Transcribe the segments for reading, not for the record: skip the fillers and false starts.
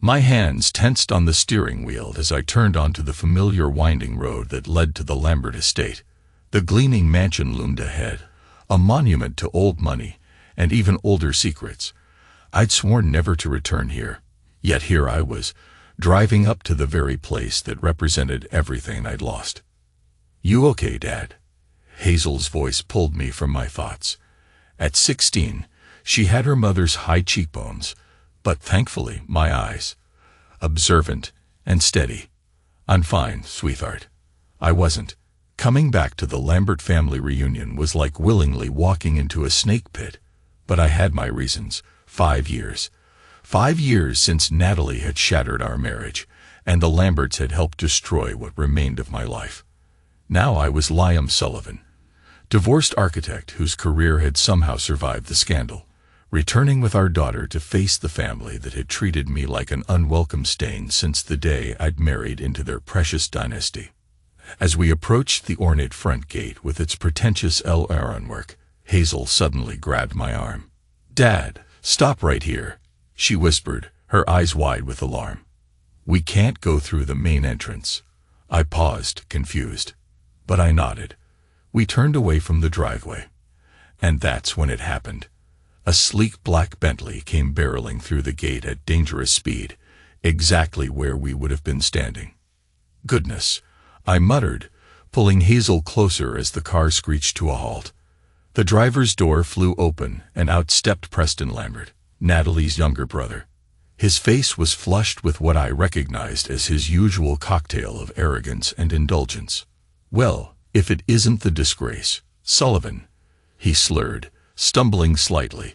My hands tensed on the steering wheel as I turned onto the familiar winding road that led to the Lambert estate. The gleaming mansion loomed ahead, a monument to old money and even older secrets. I'd sworn never to return here, yet here I was, driving up to the very place that represented everything I'd lost. "You okay, Dad?" Hazel's voice pulled me from my thoughts. At 16, she had her mother's high cheekbones, but thankfully my eyes. Observant and steady. "I'm fine, sweetheart." I wasn't. Coming back to the Lambert family reunion was like willingly walking into a snake pit, but I had my reasons. 5 years. 5 years since Natalie had shattered our marriage, and the Lamberts had helped destroy what remained of my life. Now I was Liam Sullivan, divorced architect whose career had somehow survived the scandal, returning with our daughter to face the family that had treated me like an unwelcome stain since the day I'd married into their precious dynasty. As we approached the ornate front gate with its pretentious El ironwork, Hazel suddenly grabbed my arm. "Dad, stop right here," she whispered, her eyes wide with alarm. "We can't go through the main entrance." I paused, confused, but I nodded. We turned away from the driveway. And that's when it happened. A sleek black Bentley came barreling through the gate at dangerous speed, exactly where we would have been standing. "Goodness," I muttered, pulling Hazel closer as the car screeched to a halt. The driver's door flew open, and out stepped Preston Lambert, Natalie's younger brother. His face was flushed with what I recognized as his usual cocktail of arrogance and indulgence. "Well, if it isn't the disgrace, Sullivan," he slurred, stumbling slightly.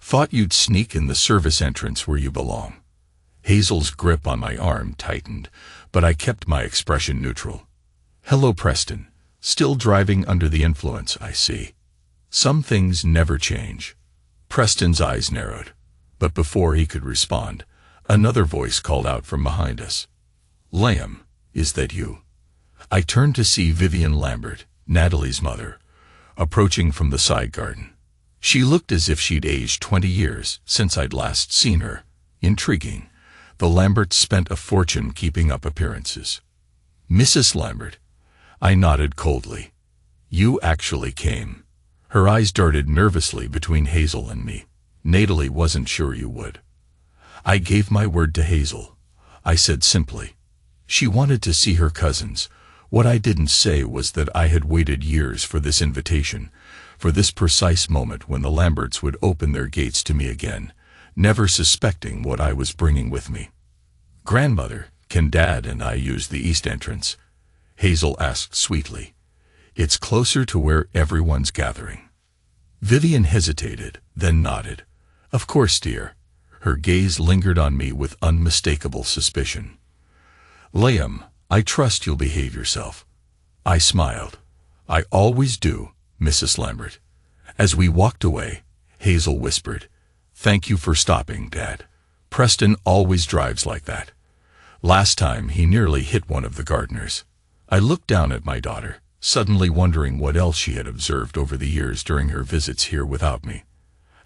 "Thought you'd sneak in the service entrance where you belong." Hazel's grip on my arm tightened, but I kept my expression neutral. "Hello, Preston. Still driving under the influence, I see." "Some things never change." Preston's eyes narrowed, but before he could respond, another voice called out from behind us. "Liam, is that you?" I turned to see Vivian Lambert, Natalie's mother, approaching from the side garden. She looked as if she'd aged 20 years since I'd last seen her. Intriguing. The Lamberts spent a fortune keeping up appearances. "Mrs. Lambert." I nodded coldly. "You actually came." Her eyes darted nervously between Hazel and me. "Natalie wasn't sure you would." "I gave my word to Hazel," I said simply. "She wanted to see her cousins. What I didn't say was that I had waited years for this invitation, for this precise moment when the Lamberts would open their gates to me again, never suspecting what I was bringing with me." "Grandmother, can Dad and I use the east entrance?" Hazel asked sweetly. "It's closer to where everyone's gathering." Vivian hesitated, then nodded. "Of course, dear." Her gaze lingered on me with unmistakable suspicion. "Liam, I trust you'll behave yourself." I smiled. "I always do, Mrs. Lambert." As we walked away, Hazel whispered, "Thank you for stopping, Dad. Preston always drives like that. Last time he nearly hit one of the gardeners." I looked down at my daughter, suddenly wondering what else she had observed over the years during her visits here without me.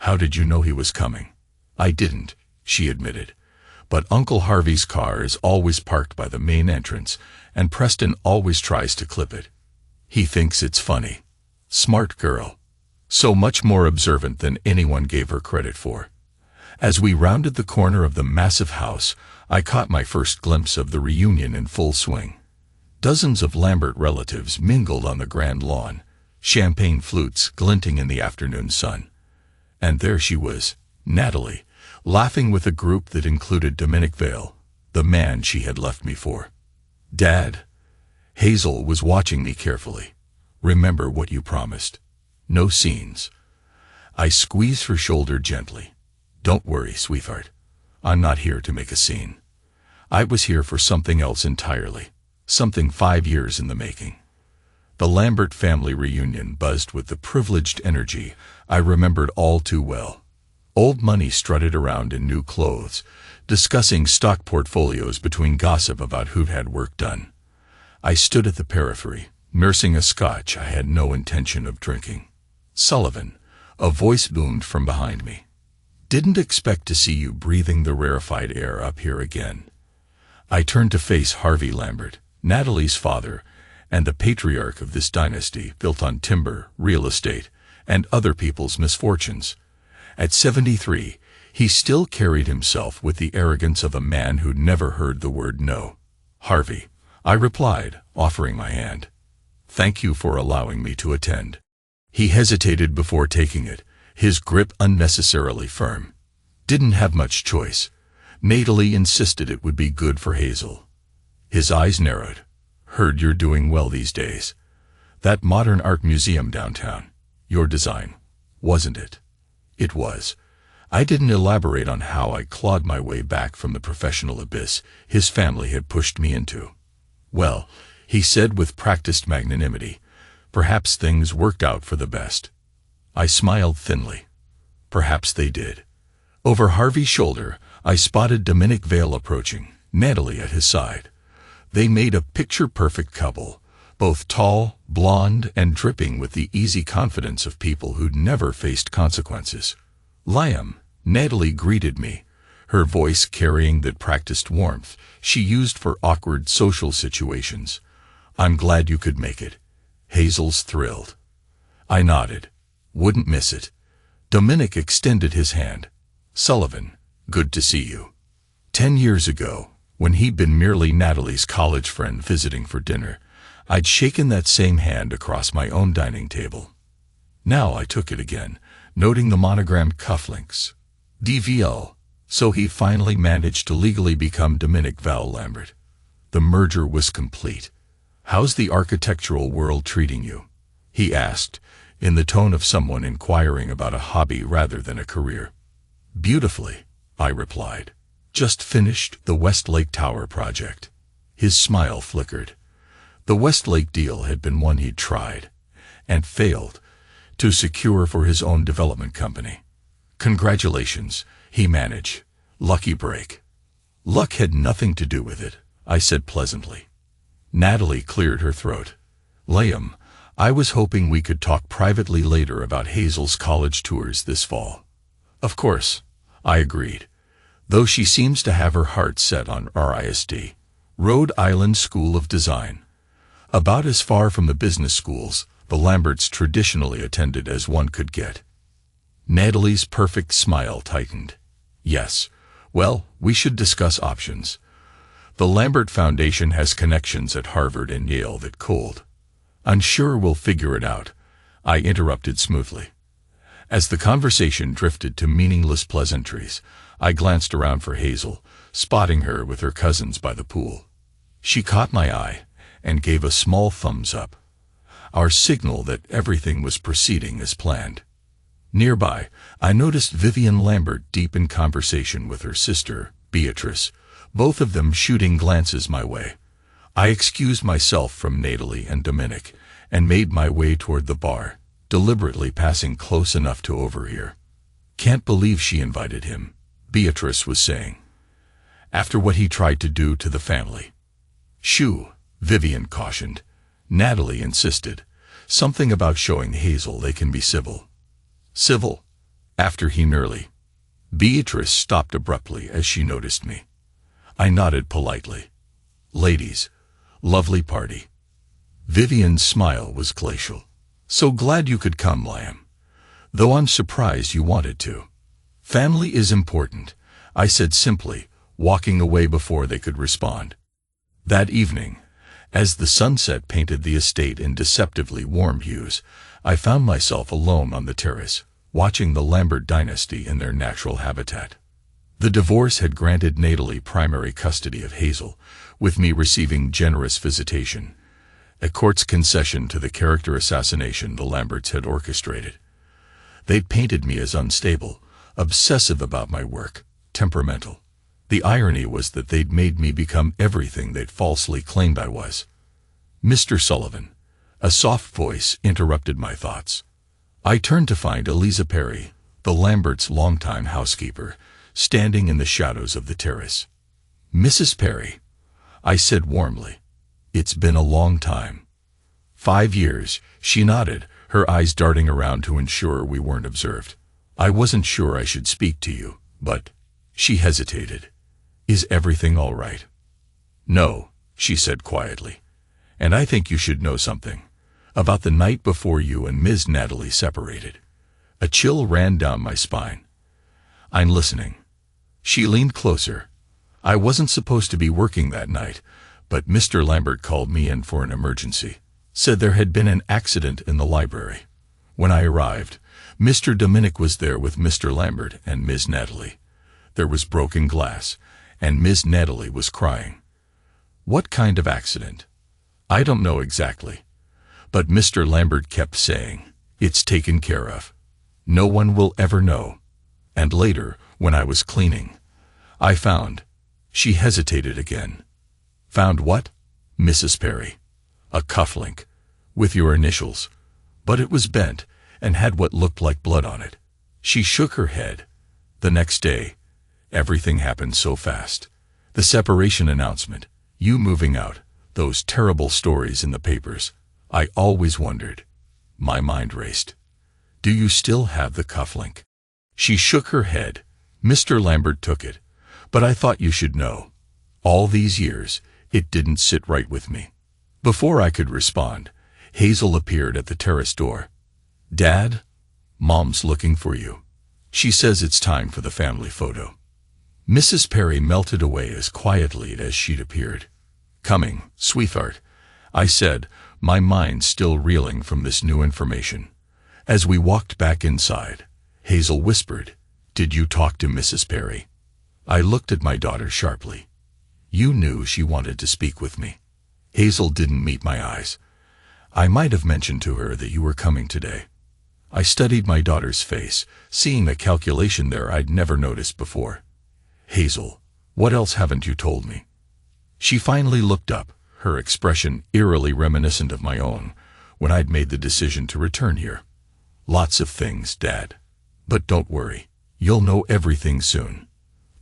"How did you know he was coming?" "I didn't," she admitted. "But Uncle Harvey's car is always parked by the main entrance, and Preston always tries to clip it. He thinks it's funny." Smart girl. So much more observant than anyone gave her credit for. As we rounded the corner of the massive house, I caught my first glimpse of the reunion in full swing. Dozens of Lambert relatives mingled on the grand lawn, champagne flutes glinting in the afternoon sun. And there she was, Natalie, laughing with a group that included Dominic Vale, the man she had left me for. "Dad." Hazel was watching me carefully. "Remember what you promised. No scenes." I squeezed her shoulder gently. "Don't worry, sweetheart. I'm not here to make a scene. I was here for something else entirely. Something 5 years in the making." The Lambert family reunion buzzed with the privileged energy I remembered all too well. Old money strutted around in new clothes, discussing stock portfolios between gossip about who'd had work done. I stood at the periphery, nursing a scotch I had no intention of drinking. "Sullivan," a voice boomed from behind me. Didn't expect to see you breathing the rarefied air up here again. I turned to face Harvey Lambert, Natalie's father, and the patriarch of this dynasty built on timber, real estate, and other people's misfortunes. At 73, he still carried himself with the arrogance of a man who'd never heard the word no. "Harvey," I replied, offering my hand. "Thank you for allowing me to attend." He hesitated before taking it, his grip unnecessarily firm. Didn't have much choice. Natalie insisted it would be good for Hazel. His eyes narrowed. "Heard you're doing well these days. That modern art museum downtown. Your design, wasn't it?" It was. I didn't elaborate on how I clawed my way back from the professional abyss his family had pushed me into. "Well," he said with practiced magnanimity, "perhaps things worked out for the best." I smiled thinly. Perhaps they did. Over Harvey's shoulder, I spotted Dominic Vale approaching, Natalie at his side. They made a picture-perfect couple, both tall, blonde, and dripping with the easy confidence of people who'd never faced consequences. "Liam," Natalie greeted me, her voice carrying that practiced warmth she used for awkward social situations. "I'm glad you could make it." Hazel's thrilled. I nodded. Wouldn't miss it. Dominic extended his hand. "Sullivan, good to see you." 10 years ago, when he'd been merely Natalie's college friend visiting for dinner, I'd shaken that same hand across my own dining table. Now I took it again, noting the monogrammed cufflinks. DVL, so he finally managed to legally become Dominic Val Lambert. The merger was complete. "How's the architectural world treating you?" he asked, in the tone of someone inquiring about a hobby rather than a career. "Beautifully," I replied. "Just finished the Westlake Tower project." His smile flickered. The Westlake deal had been one he'd tried, and failed, to secure for his own development company. "Congratulations," he managed. "Lucky break." "Luck had nothing to do with it," I said pleasantly. Natalie cleared her throat. "Liam, I was hoping we could talk privately later about Hazel's college tours this fall." "Of course," I agreed, though she seems to have her heart set on RISD, Rhode Island School of Design. About as far from the business schools the Lamberts traditionally attended as one could get. Natalie's perfect smile tightened. "Yes, well, we should discuss options. The Lambert Foundation has connections at Harvard and Yale that cold." "I'm sure we'll figure it out," I interrupted smoothly. As the conversation drifted to meaningless pleasantries, I glanced around for Hazel, spotting her with her cousins by the pool. She caught my eye and gave a small thumbs up, our signal that everything was proceeding as planned. Nearby, I noticed Vivian Lambert deep in conversation with her sister, Beatrice, both of them shooting glances my way. I excused myself from Natalie and Dominic and made my way toward the bar, deliberately passing close enough to overhear. "Can't believe she invited him," Beatrice was saying, "after what he tried to do to the family." "Shoo," Vivian cautioned. Natalie insisted. "Something about showing Hazel they can be civil." "Civil? After he nearly—" Beatrice stopped abruptly as she noticed me. I nodded politely. "Ladies, lovely party." Vivian's smile was glacial. "So glad you could come, Liam. Though I'm surprised you wanted to." "Family is important," I said simply, walking away before they could respond. That evening, as the sunset painted the estate in deceptively warm hues, I found myself alone on the terrace, watching the Lambert dynasty in their natural habitat. The divorce had granted Natalie primary custody of Hazel, with me receiving generous visitation, a court's concession to the character assassination the Lamberts had orchestrated. They'd painted me as unstable, obsessive about my work, temperamental. The irony was that they'd made me become everything they'd falsely claimed I was. "Mr. Sullivan," a soft voice interrupted my thoughts. I turned to find Eliza Perry, the Lamberts' longtime housekeeper, standing in the shadows of the terrace. "Mrs. Perry," I said warmly, "it's been a long time." 5 years, she nodded, her eyes darting around to ensure we weren't observed. I wasn't sure I should speak to you, but—" She hesitated. "Is everything all right?" "No," she said quietly. "And I think you should know something. About the night before you and Ms. Natalie separated." A chill ran down my spine. "I'm listening." She leaned closer. "I wasn't supposed to be working that night, but Mr. Lambert called me in for an emergency. Said there had been an accident in the library. When I arrived, Mr. Dominic was there with Mr. Lambert and Ms. Natalie. There was broken glass, and Ms. Natalie was crying." "What kind of accident?" "I don't know exactly. But Mr. Lambert kept saying, 'It's taken care of. No one will ever know.' And later, when I was cleaning, I found—" She hesitated again. "Found what?" "Mrs. Perry. A cufflink, with your initials. But it was bent, and had what looked like blood on it." She shook her head. "The next day, everything happened so fast. The separation announcement, you moving out, those terrible stories in the papers. I always wondered." My mind raced. "Do you still have the cufflink?" She shook her head. "Mr. Lambert took it, but I thought you should know. All these years, it didn't sit right with me." Before I could respond, Hazel appeared at the terrace door. "Dad, Mom's looking for you. She says it's time for the family photo." Mrs. Perry melted away as quietly as she'd appeared. "Coming, sweetheart," I said, my mind still reeling from this new information. As we walked back inside, Hazel whispered, "Did you talk to Mrs. Perry?" I looked at my daughter sharply. "You knew she wanted to speak with me." Hazel didn't meet my eyes. "I might have mentioned to her that you were coming today." I studied my daughter's face, seeing a calculation there I'd never noticed before. "Hazel, what else haven't you told me?" She finally looked up, her expression eerily reminiscent of my own, when I'd made the decision to return here. "Lots of things, Dad. But don't worry, you'll know everything soon."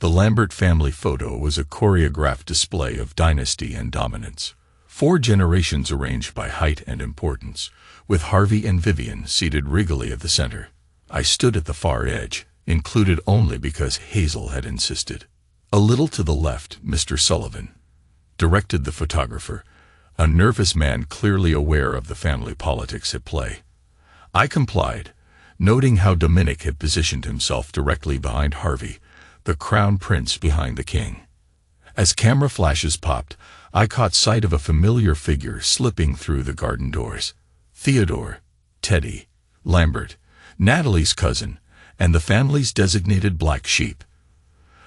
The Lambert family photo was a choreographed display of dynasty and dominance. 4 generations arranged by height and importance, with Harvey and Vivian seated regally at the center. I stood at the far edge, included only because Hazel had insisted. A little to the left, Mr. Sullivan directed the photographer, a nervous man clearly aware of the family politics at play. I complied, noting how Dominic had positioned himself directly behind Harvey, the crown prince behind the king. As camera flashes popped, I caught sight of a familiar figure slipping through the garden doors. Theodore, Teddy, Lambert, Natalie's cousin, and the family's designated black sheep.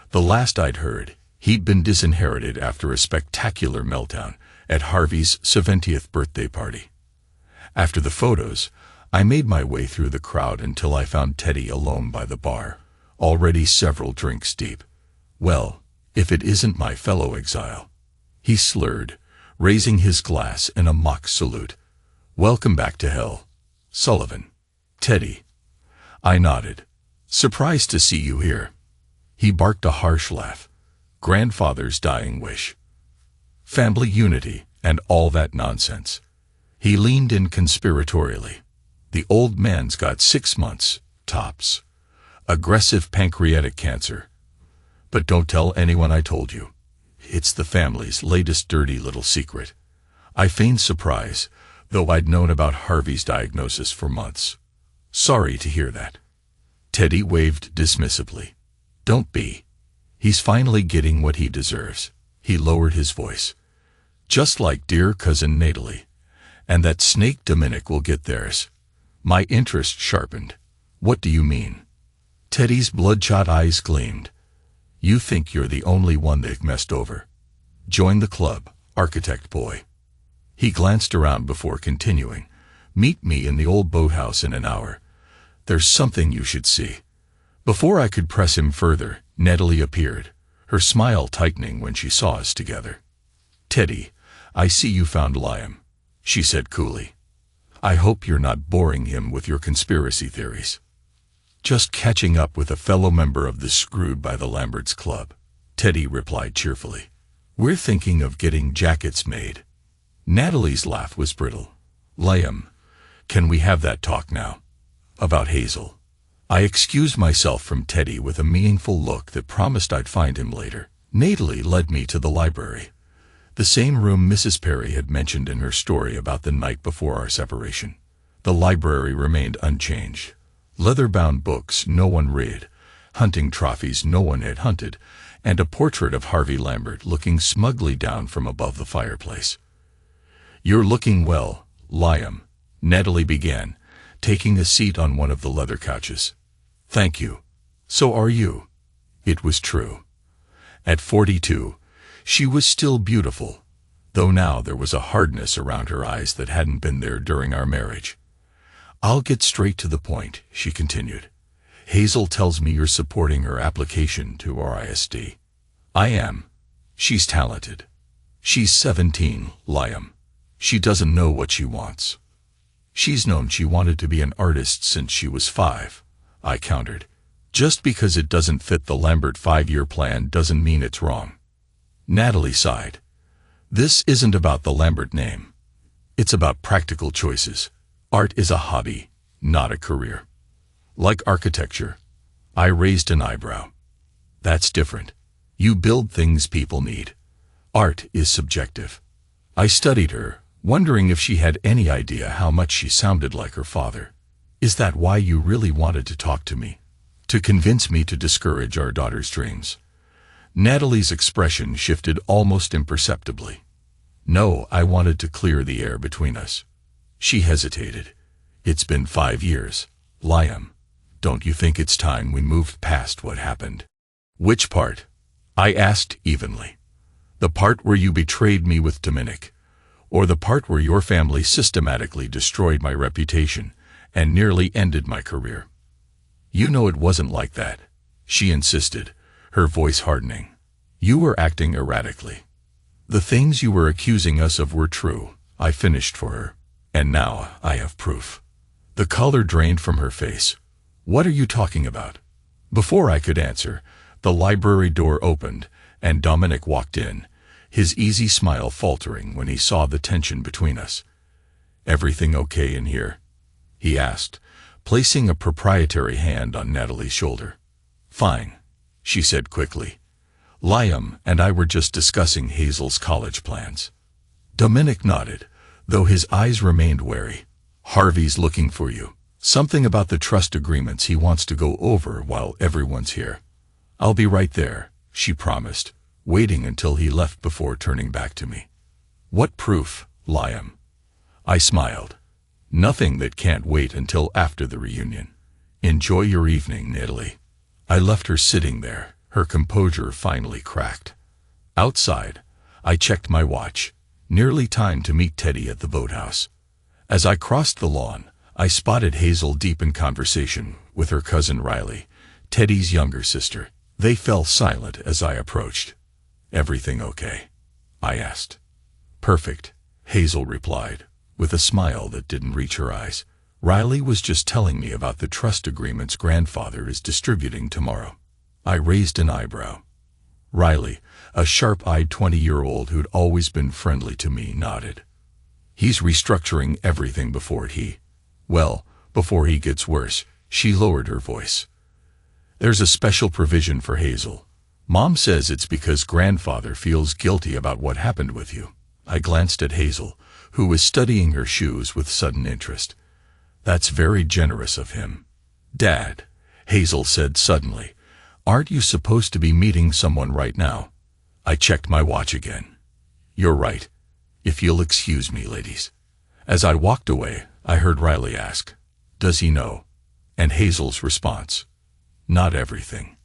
The last I'd heard, he'd been disinherited after a spectacular meltdown at Harvey's 70th birthday party. After the photos, I made my way through the crowd until I found Teddy alone by the bar, already several drinks deep. "Well, if it isn't my fellow exile," he slurred, raising his glass in a mock salute. "Welcome back to hell, Sullivan." "Teddy." I nodded. "Surprised to see you here." He barked a harsh laugh. "Grandfather's dying wish. Family unity and all that nonsense." He leaned in conspiratorially. "The old man's got 6 months, tops. Aggressive pancreatic cancer. But don't tell anyone I told you. It's the family's latest dirty little secret." I feigned surprise, though I'd known about Harvey's diagnosis for months. "Sorry to hear that." Teddy waved dismissively. "Don't be. He's finally getting what he deserves." He lowered his voice. "Just like dear cousin Natalie. And that snake Dominic will get theirs." My interest sharpened. "What do you mean?" Teddy's bloodshot eyes gleamed. "You think you're the only one they've messed over. Join the club, architect boy." He glanced around before continuing. "Meet me in the old boathouse in an hour. There's something you should see." Before I could press him further, Natalie appeared, her smile tightening when she saw us together. "Teddy, I see you found Liam," she said coolly. "I hope you're not boring him with your conspiracy theories." "Just catching up with a fellow member of the Screwed by the Lamberts Club," Teddy replied cheerfully. "We're thinking of getting jackets made." Natalie's laugh was brittle. "Liam, can we have that talk now?" "About Hazel?" I excused myself from Teddy with a meaningful look that promised I'd find him later. Natalie led me to the library, the same room Mrs. Perry had mentioned in her story about the night before our separation. The library remained unchanged. Leather-bound books no one read, hunting trophies no one had hunted, and a portrait of Harvey Lambert looking smugly down from above the fireplace. "You're looking well, Liam," Natalie began, taking a seat on one of the leather couches. "Thank you. So are you." It was true. At 42, she was still beautiful, though now there was a hardness around her eyes that hadn't been there during our marriage. "I'll get straight to the point," she continued. "Hazel tells me you're supporting her application to RISD. I am. She's talented. She's 17, Liam. She doesn't know what she wants." "She's known she wanted to be an artist since she was 5, I countered. "Just because it doesn't fit the Lambert 5-year plan doesn't mean it's wrong." Natalie sighed. "This isn't about the Lambert name. It's about practical choices. Art is a hobby, not a career. Like architecture." I raised an eyebrow. "That's different. You build things people need. Art is subjective." I studied her, wondering if she had any idea how much she sounded like her father. "Is that why you really wanted to talk to me? To convince me to discourage our daughter's dreams?" Natalie's expression shifted almost imperceptibly. "No, I wanted to clear the air between us." She hesitated. "It's been 5 years, Liam. Don't you think it's time we moved past what happened?" "Which part?" I asked evenly. "The part where you betrayed me with Dominic, or the part where your family systematically destroyed my reputation and nearly ended my career?" "You know it wasn't like that," she insisted, her voice hardening. "You were acting erratically. The things you were accusing us of were true," I finished for her. "And now I have proof." The color drained from her face. "What are you talking about?" Before I could answer, the library door opened, and Dominic walked in, his easy smile faltering when he saw the tension between us. "Everything okay in here?" he asked, placing a proprietary hand on Natalie's shoulder. "Fine," she said quickly. "Liam and I were just discussing Hazel's college plans." Dominic nodded, though his eyes remained wary. "Harvey's looking for you. Something about the trust agreements he wants to go over while everyone's here." "I'll be right there," she promised, waiting until he left before turning back to me. "What proof, Liam?" I smiled. "Nothing that can't wait until after the reunion. Enjoy your evening, Natalie." I left her sitting there, her composure finally cracked. Outside, I checked my watch. Nearly time to meet Teddy at the boathouse. As I crossed the lawn, I spotted Hazel deep in conversation with her cousin Riley, Teddy's younger sister. They fell silent as I approached. "Everything okay?" I asked. "Perfect," Hazel replied, with a smile that didn't reach her eyes. "Riley was just telling me about the trust agreements grandfather is distributing tomorrow." I raised an eyebrow. Riley, a sharp-eyed 20-year-old who'd always been friendly to me, nodded. "He's restructuring everything before he gets worse." She lowered her voice. "There's a special provision for Hazel. Mom says it's because grandfather feels guilty about what happened with you." I glanced at Hazel, who was studying her shoes with sudden interest. "That's very generous of him." "Dad," Hazel said suddenly, "aren't you supposed to be meeting someone right now?" I checked my watch again. "You're right. If you'll excuse me, ladies." As I walked away, I heard Riley ask, "Does he know?" And Hazel's response, "Not everything.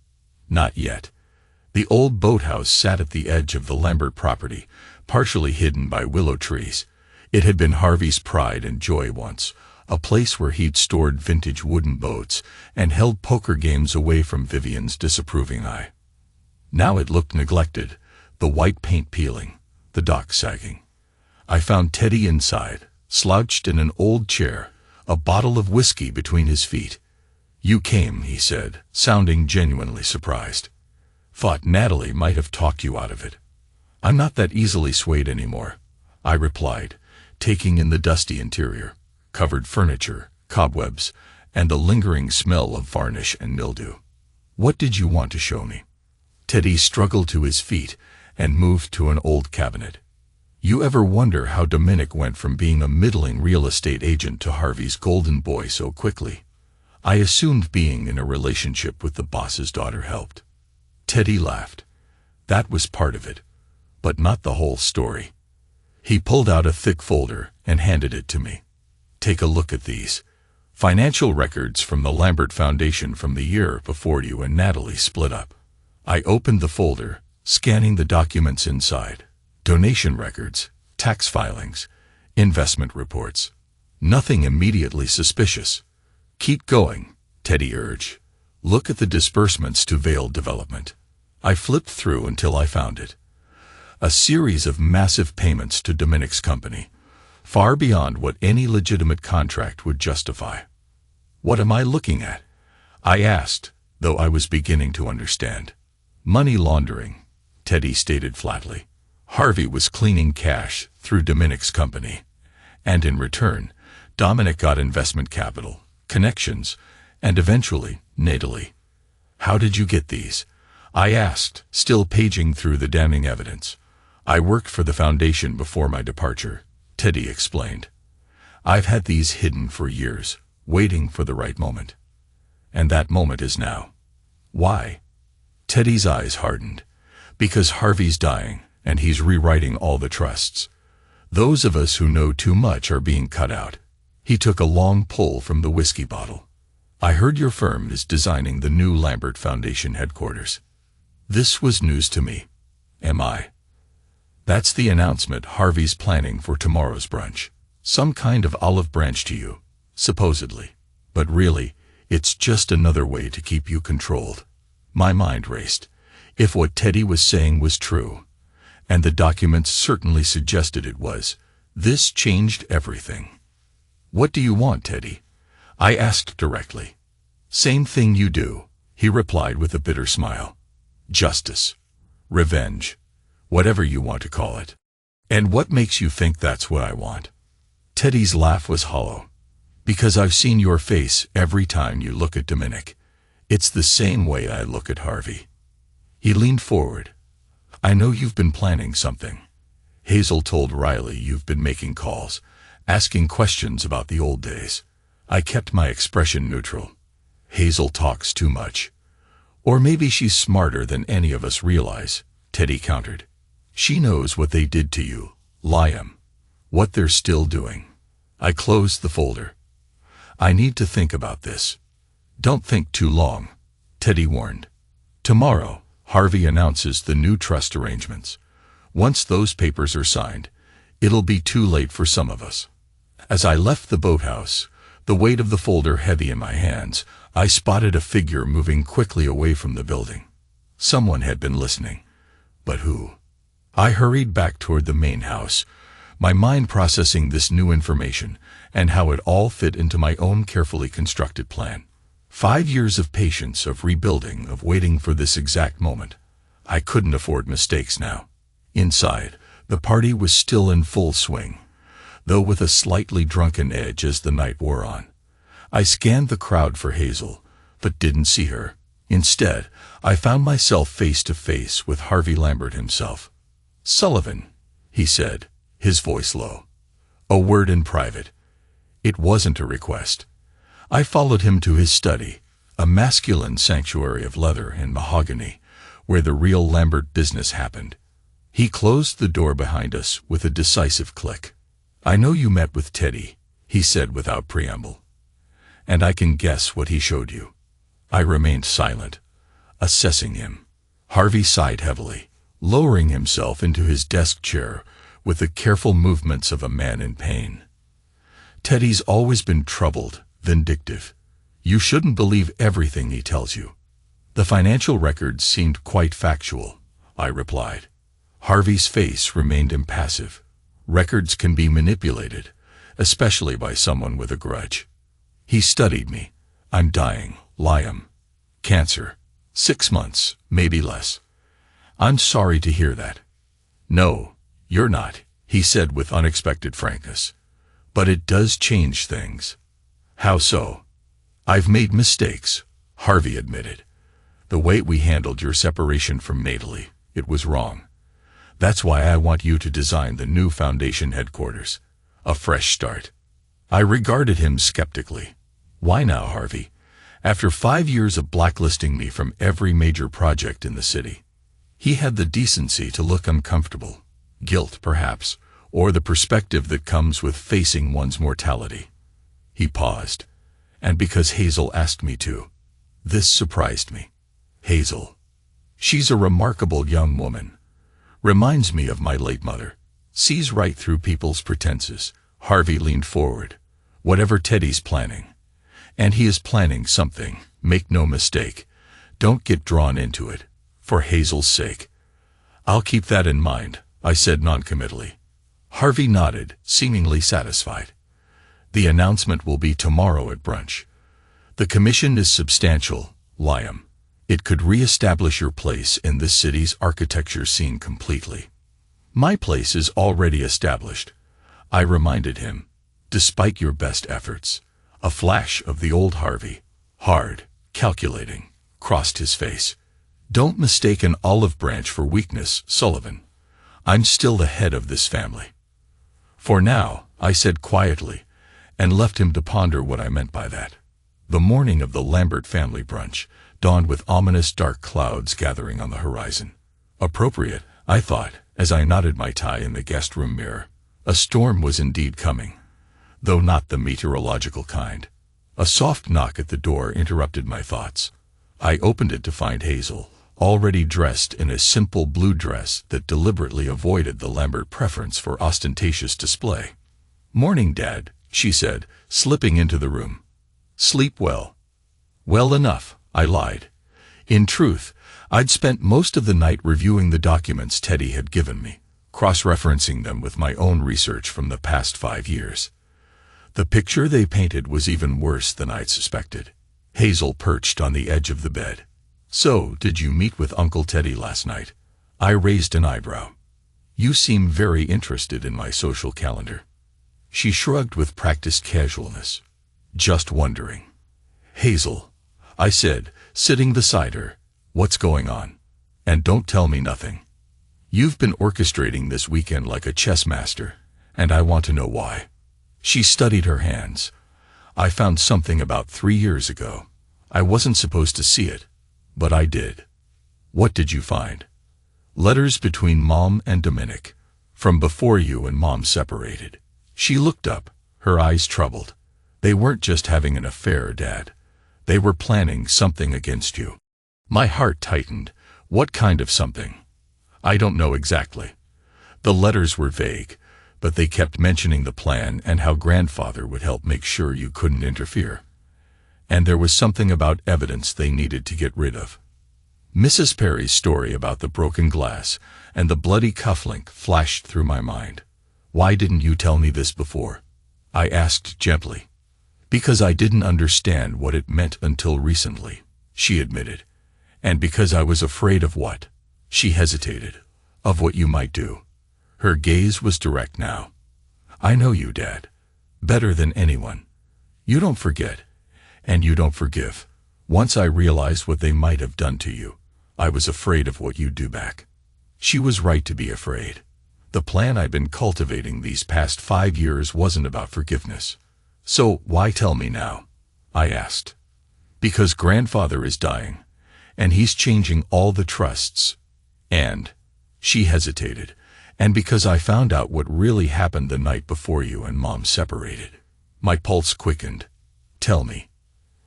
Not yet." The old boathouse sat at the edge of the Lambert property, partially hidden by willow trees. It had been Harvey's pride and joy once, a place where he'd stored vintage wooden boats and held poker games away from Vivian's disapproving eye. Now it looked neglected, the white paint peeling, the dock sagging. I found Teddy inside, slouched in an old chair, a bottle of whiskey between his feet. "You came," he said, sounding genuinely surprised. "Thought Natalie might have talked you out of it." "I'm not that easily swayed anymore," I replied, taking in the dusty interior, covered furniture, cobwebs, and the lingering smell of varnish and mildew. What did you want to show me? Teddy struggled to his feet and moved to an old cabinet. You ever wonder how Dominic went from being a middling real estate agent to Harvey's golden boy so quickly? I assumed being in a relationship with the boss's daughter helped. Teddy laughed. That was part of it, but not the whole story. He pulled out a thick folder and handed it to me. Take a look at these. Financial records from the Lambert Foundation from the year before you and Natalie split up. I opened the folder, scanning the documents inside. Donation records, tax filings, investment reports. Nothing immediately suspicious. Keep going, Teddy urged. Look at the disbursements to Veiled Development. I flipped through until I found it. A series of massive payments to Dominic's company, far beyond what any legitimate contract would justify. What am I looking at? I asked, though I was beginning to understand. Money laundering, Teddy stated flatly. Harvey was cleaning cash through Dominic's company, and in return, Dominic got investment capital, connections, and eventually, Natalie. How did you get these? I asked, still paging through the damning evidence. I worked for the foundation before my departure, Teddy explained. I've had these hidden for years, waiting for the right moment. And that moment is now. Why? Teddy's eyes hardened. Because Harvey's dying, and he's rewriting all the trusts. Those of us who know too much are being cut out. He took a long pull from the whiskey bottle. I heard your firm is designing the new Lambert Foundation headquarters. This was news to me. Am I? That's the announcement Harvey's planning for tomorrow's brunch. Some kind of olive branch to you, supposedly. But really, it's just another way to keep you controlled. My mind raced. If what Teddy was saying was true, and the documents certainly suggested it was, this changed everything. What do you want, Teddy? I asked directly. Same thing you do, he replied with a bitter smile. Justice. Revenge. Whatever you want to call it. And what makes you think that's what I want? Teddy's laugh was hollow. Because I've seen your face every time you look at Dominic. It's the same way I look at Harvey. He leaned forward. I know you've been planning something. Hazel told Riley you've been making calls, asking questions about the old days. I kept my expression neutral. Hazel talks too much. Or maybe she's smarter than any of us realize, Teddy countered. She knows what they did to you, Liam. What they're still doing. I closed the folder. I need to think about this. Don't think too long, Teddy warned. Tomorrow, Harvey announces the new trust arrangements. Once those papers are signed, it'll be too late for some of us. As I left the boathouse, the weight of the folder heavy in my hands, I spotted a figure moving quickly away from the building. Someone had been listening. But who? I hurried back toward the main house, my mind processing this new information and how it all fit into my own carefully constructed plan. 5 years of patience, of rebuilding, of waiting for this exact moment. I couldn't afford mistakes now. Inside, the party was still in full swing, though with a slightly drunken edge as the night wore on. I scanned the crowd for Hazel, but didn't see her. Instead, I found myself face to face with Harvey Lambert himself. Sullivan, he said, his voice low. A word in private. It wasn't a request. I followed him to his study, a masculine sanctuary of leather and mahogany, where the real Lambert business happened. He closed the door behind us with a decisive click. I know you met with Teddy, he said without preamble. And I can guess what he showed you. I remained silent, assessing him. Harvey sighed heavily, lowering himself into his desk chair with the careful movements of a man in pain. Teddy's always been troubled, vindictive. You shouldn't believe everything he tells you. The financial records seemed quite factual, I replied. Harvey's face remained impassive. Records can be manipulated, especially by someone with a grudge. He studied me. I'm dying, Liam. Cancer. 6 months, maybe less. I'm sorry to hear that. No, you're not, he said with unexpected frankness. But it does change things. How so? I've made mistakes, Harvey admitted. The way we handled your separation from Natalie, it was wrong. That's why I want you to design the new foundation headquarters. A fresh start. I regarded him skeptically. Why now, Harvey? After 5 years of blacklisting me from every major project in the city. He had the decency to look uncomfortable. Guilt, perhaps, or the perspective that comes with facing one's mortality. He paused. And because Hazel asked me to. This surprised me. Hazel. She's a remarkable young woman. Reminds me of my late mother. Sees right through people's pretenses. Harvey leaned forward. Whatever Teddy's planning. And he is planning something, make no mistake. Don't get drawn into it. For Hazel's sake. I'll keep that in mind, I said noncommittally. Harvey nodded, seemingly satisfied. The announcement will be tomorrow at brunch. The commission is substantial, Liam. It could re-establish your place in this city's architecture scene completely. My place is already established, I reminded him. Despite your best efforts. A flash of the old Harvey, hard, calculating, crossed his face. Don't mistake an olive branch for weakness, Sullivan. I'm still the head of this family. For now, I said quietly, and left him to ponder what I meant by that. The morning of the Lambert family brunch dawned with ominous dark clouds gathering on the horizon. Appropriate, I thought, as I knotted my tie in the guest room mirror. A storm was indeed coming, though not the meteorological kind. A soft knock at the door interrupted my thoughts. I opened it to find Hazel, already dressed in a simple blue dress that deliberately avoided the Lambert preference for ostentatious display. "Morning, Dad," she said, slipping into the room. "Sleep well?" "Well enough," I lied. In truth, I'd spent most of the night reviewing the documents Teddy had given me, cross-referencing them with my own research from the past 5 years. The picture they painted was even worse than I'd suspected. Hazel perched on the edge of the bed. "So, did you meet with Uncle Teddy last night?" I raised an eyebrow. "You seem very interested in my social calendar." She shrugged with practiced casualness. "Just wondering." "Hazel," I said, sitting beside her, "what's going on? And don't tell me nothing. You've been orchestrating this weekend like a chess master, and I want to know why." She studied her hands. "I found something about 3 years ago. I wasn't supposed to see it, but I did." "What did you find?" "Letters between Mom and Dominic, from before you and Mom separated." She looked up, her eyes troubled. "They weren't just having an affair, Dad. They were planning something against you." My heart tightened. What kind of something? I don't know exactly. The letters were vague, but they kept mentioning the plan and how Grandfather would help make sure you couldn't interfere. And there was something about evidence they needed to get rid of. Mrs. Perry's story about the broken glass and the bloody cufflink flashed through my mind. "Why didn't you tell me this before?" I asked gently. "Because I didn't understand what it meant until recently," she admitted. "And because I was afraid of what?" She hesitated. "Of what you might do." Her gaze was direct now. "I know you, Dad. Better than anyone. You don't forget. And you don't forgive. Once I realized what they might have done to you, I was afraid of what you'd do back." She was right to be afraid. The plan I'd been cultivating these past 5 years wasn't about forgiveness. "So why tell me now?" I asked. "Because Grandfather is dying, and he's changing all the trusts. And," she hesitated, "and because I found out what really happened the night before you and Mom separated." My pulse quickened. "Tell me."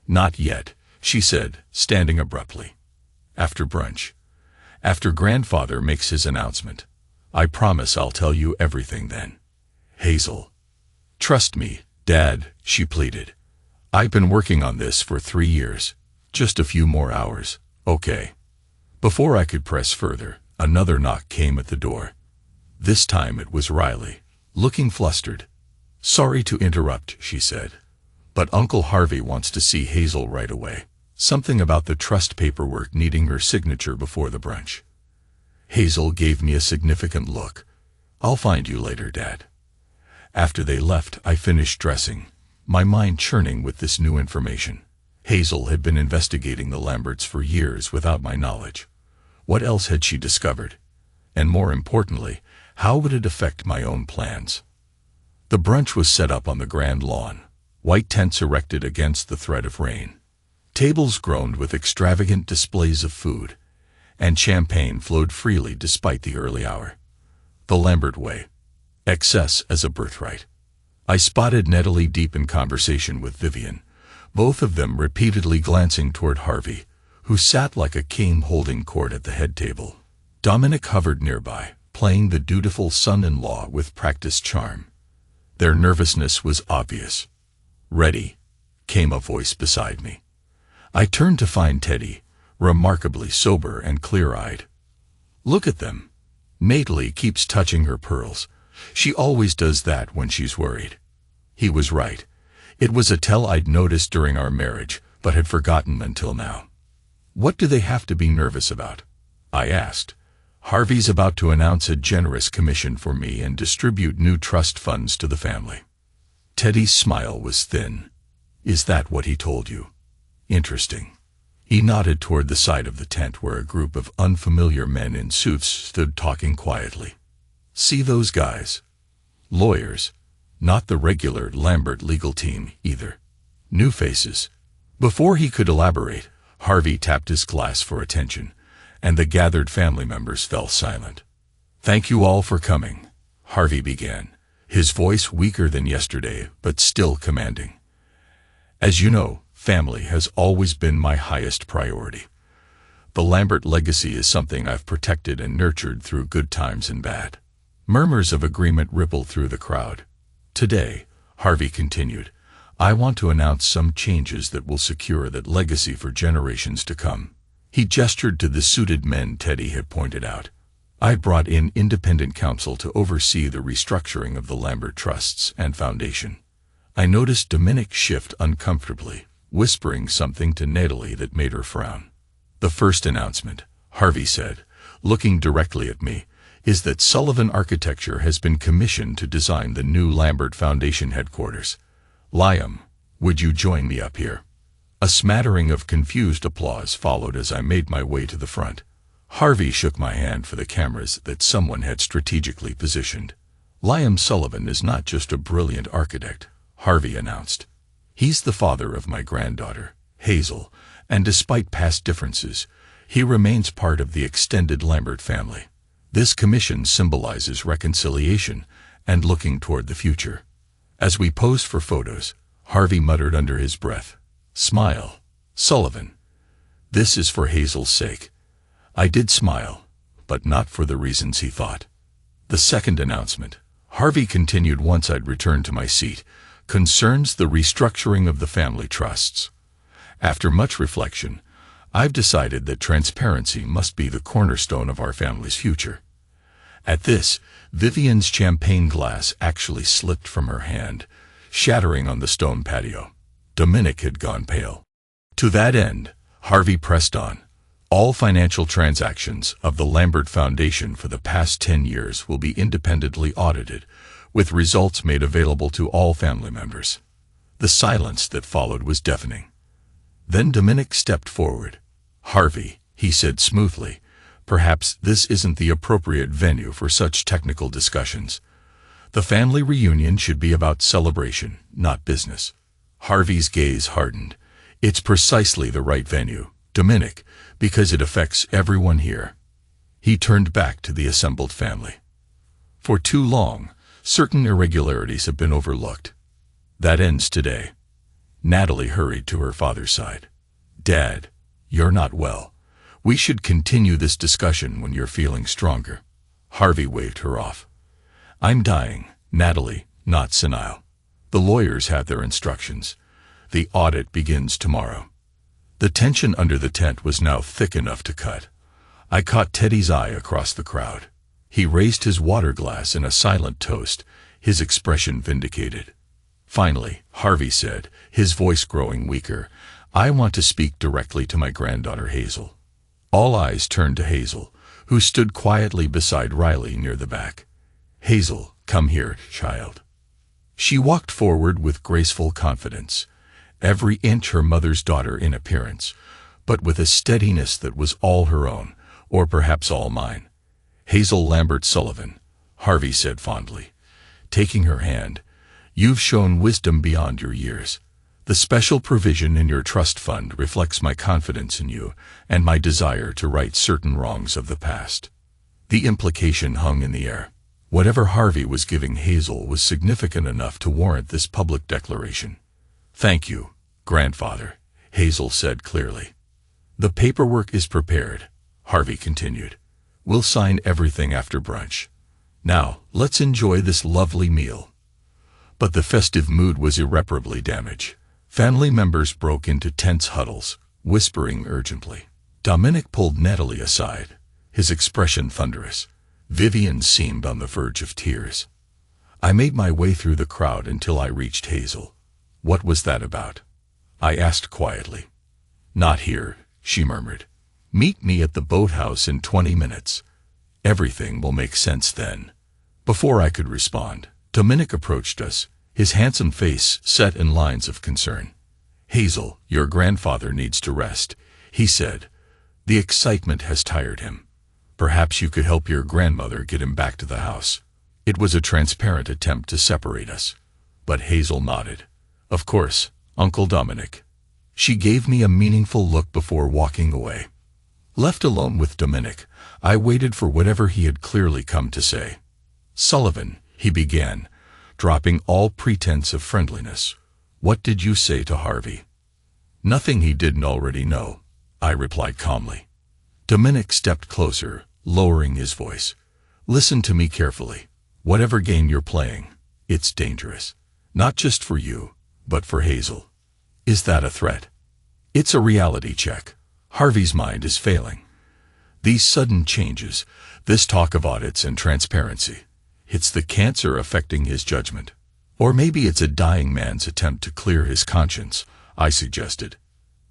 "Not yet," she said, standing abruptly. "After brunch. After Grandfather makes his announcement. I promise I'll tell you everything then." "Hazel." "Trust me, Dad," she pleaded. "I've been working on this for 3 years. Just a few more hours, okay?" Before I could press further, another knock came at the door. This time it was Riley, looking flustered. "Sorry to interrupt," she said, "but Uncle Harvey wants to see Hazel right away. Something about the trust paperwork needing her signature before the brunch." Hazel gave me a significant look. "I'll find you later, Dad." After they left, I finished dressing, my mind churning with this new information. Hazel had been investigating the Lamberts for years without my knowledge. What else had she discovered? And more importantly, how would it affect my own plans? The brunch was set up on the grand lawn, white tents erected against the threat of rain. Tables groaned with extravagant displays of food, and champagne flowed freely despite the early hour. The Lambert way. Excess as a birthright. I spotted Natalie deep in conversation with Vivian, both of them repeatedly glancing toward Harvey, who sat like a king holding court at the head table. Dominic hovered nearby, playing the dutiful son-in-law with practiced charm. Their nervousness was obvious. "Ready," came a voice beside me. I turned to find Teddy, remarkably sober and clear-eyed. "Look at them. Natalie keeps touching her pearls. She always does that when she's worried." He was right. It was a tell I'd noticed during our marriage, but had forgotten until now. "What do they have to be nervous about?" I asked. "Harvey's about to announce a generous commission for me and distribute new trust funds to the family." Teddy's smile was thin. "Is that what he told you? Interesting." He nodded toward the side of the tent where a group of unfamiliar men in suits stood talking quietly. "See those guys? Lawyers. Not the regular Lambert legal team, either. New faces." Before he could elaborate, Harvey tapped his glass for attention, and the gathered family members fell silent. "Thank you all for coming," Harvey began, his voice weaker than yesterday, but still commanding. "As you know, family has always been my highest priority. The Lambert legacy is something I've protected and nurtured through good times and bad." Murmurs of agreement rippled through the crowd. "Today," Harvey continued, "I want to announce some changes that will secure that legacy for generations to come." He gestured to the suited men Teddy had pointed out. "I brought in independent counsel to oversee the restructuring of the Lambert trusts and foundation." I noticed Dominic shift uncomfortably, whispering something to Natalie that made her frown. "The first announcement," Harvey said, looking directly at me, "is that Sullivan Architecture has been commissioned to design the new Lambert Foundation headquarters. Liam, would you join me up here?" A smattering of confused applause followed as I made my way to the front. Harvey shook my hand for the cameras that someone had strategically positioned. "Liam Sullivan is not just a brilliant architect," Harvey announced. "He's the father of my granddaughter, Hazel, and despite past differences, he remains part of the extended Lambert family. This commission symbolizes reconciliation and looking toward the future." As we posed for photos, Harvey muttered under his breath, "Smile, Sullivan. This is for Hazel's sake." I did smile, but not for the reasons he thought. "The second announcement," Harvey continued once I'd returned to my seat, "concerns the restructuring of the family trusts. After much reflection, I've decided that transparency must be the cornerstone of our family's future." At this, Vivian's champagne glass actually slipped from her hand, shattering on the stone patio. Dominic had gone pale. To that end, Harvey pressed on. "All financial transactions of the Lambert Foundation for the past 10 years will be independently audited, with results made available to all family members." The silence that followed was deafening. Then Dominic stepped forward. "Harvey," he said smoothly, "perhaps this isn't the appropriate venue for such technical discussions. The family reunion should be about celebration, not business." Harvey's gaze hardened. "It's precisely the right venue, Dominic, because it affects everyone here." He turned back to the assembled family. "For too long, certain irregularities have been overlooked. That ends today." Natalie hurried to her father's side. "Dad, you're not well. We should continue this discussion when you're feeling stronger." Harvey waved her off. "I'm dying, Natalie, not senile. The lawyers have their instructions. The audit begins tomorrow." The tension under the tent was now thick enough to cut. I caught Teddy's eye across the crowd. He raised his water glass in a silent toast, his expression vindicated. Finally, Harvey said, his voice growing weaker, "I want to speak directly to my granddaughter Hazel." All eyes turned to Hazel, who stood quietly beside Riley near the back. "Hazel, come here, child." She walked forward with graceful confidence, every inch her mother's daughter in appearance, but with a steadiness that was all her own, or perhaps all mine. "Hazel Lambert Sullivan," Harvey said fondly, taking her hand, "you've shown wisdom beyond your years. The special provision in your trust fund reflects my confidence in you and my desire to right certain wrongs of the past." The implication hung in the air. Whatever Harvey was giving Hazel was significant enough to warrant this public declaration. "Thank you, grandfather," Hazel said clearly. "The paperwork is prepared," Harvey continued. "We'll sign everything after brunch. Now, let's enjoy this lovely meal." But the festive mood was irreparably damaged. Family members broke into tense huddles, whispering urgently. Dominic pulled Natalie aside, his expression thunderous. Vivian seemed on the verge of tears. I made my way through the crowd until I reached Hazel. "What was that about?" I asked quietly. "Not here," she murmured. "Meet me at the boathouse in 20 minutes. Everything will make sense then." Before I could respond, Dominic approached us, his handsome face set in lines of concern. "Hazel, your grandfather needs to rest," he said. "The excitement has tired him. Perhaps you could help your grandmother get him back to the house." It was a transparent attempt to separate us, but Hazel nodded. "Of course, Uncle Dominic." She gave me a meaningful look before walking away. Left alone with Dominic, I waited for whatever he had clearly come to say. "Sullivan," he began, dropping all pretense of friendliness, "what did you say to Harvey?" "Nothing he didn't already know," I replied calmly. Dominic stepped closer, lowering his voice. "Listen to me carefully. Whatever game you're playing, it's dangerous. Not just for you, but for Hazel." "Is that a threat?" "It's a reality check. Harvey's mind is failing. These sudden changes, this talk of audits and transparency, it's the cancer affecting his judgment. Or maybe it's a dying man's attempt to clear his conscience," I suggested.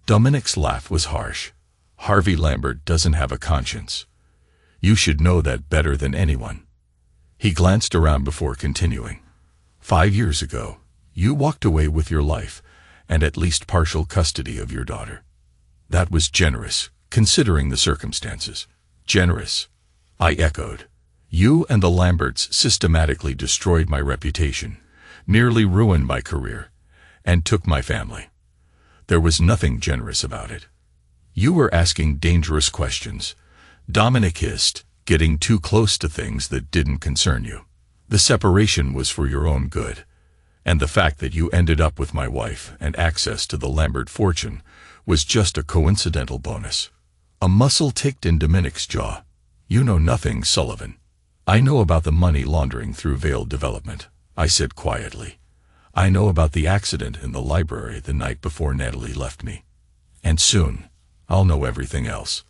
Dominic's laugh was harsh. "Harvey Lambert doesn't have a conscience. You should know that better than anyone." He glanced around before continuing. 5 years ago, you walked away with your life and at least partial custody of your daughter. That was generous, considering the circumstances." "Generous," I echoed. "You and the Lamberts systematically destroyed my reputation, nearly ruined my career, and took my family. There was nothing generous about it." "You were asking dangerous questions," Dominic hissed, "getting too close to things that didn't concern you. The separation was for your own good, and the fact that you ended up with my wife and access to the Lambert fortune was just a coincidental bonus." A muscle ticked in Dominic's jaw. "You know nothing, Sullivan." "I know about the money laundering through Veiled Development," I said quietly. "I know about the accident in the library the night before Natalie left me. And soon, I'll know everything else."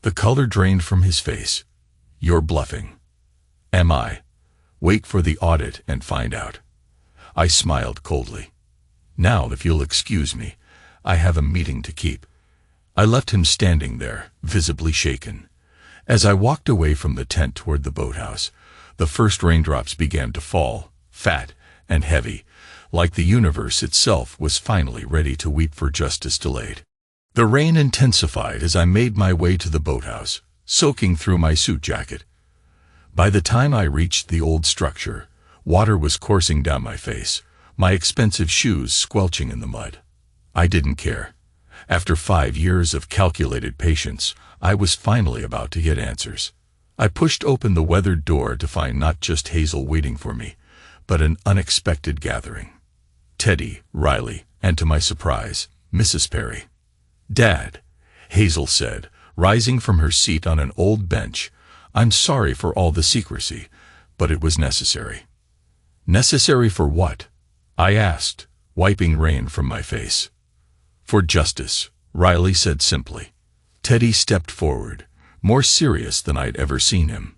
The color drained from his face. "You're bluffing." "Am I? Wait for the audit and find out." I smiled coldly. "Now, if you'll excuse me, I have a meeting to keep." I left him standing there, visibly shaken. As I walked away from the tent toward the boathouse, the first raindrops began to fall, fat and heavy, like the universe itself was finally ready to weep for justice delayed. The rain intensified as I made my way to the boathouse, soaking through my suit jacket. By the time I reached the old structure, water was coursing down my face, my expensive shoes squelching in the mud. I didn't care. After 5 years of calculated patience, I was finally about to get answers. I pushed open the weathered door to find not just Hazel waiting for me, but an unexpected gathering. Teddy, Riley, and to my surprise, Mrs. Perry. "Dad," Hazel said, rising from her seat on an old bench, "I'm sorry for all the secrecy, but it was necessary." "Necessary for what?" I asked, wiping rain from my face. "For justice," Riley said simply. Teddy stepped forward, more serious than I'd ever seen him.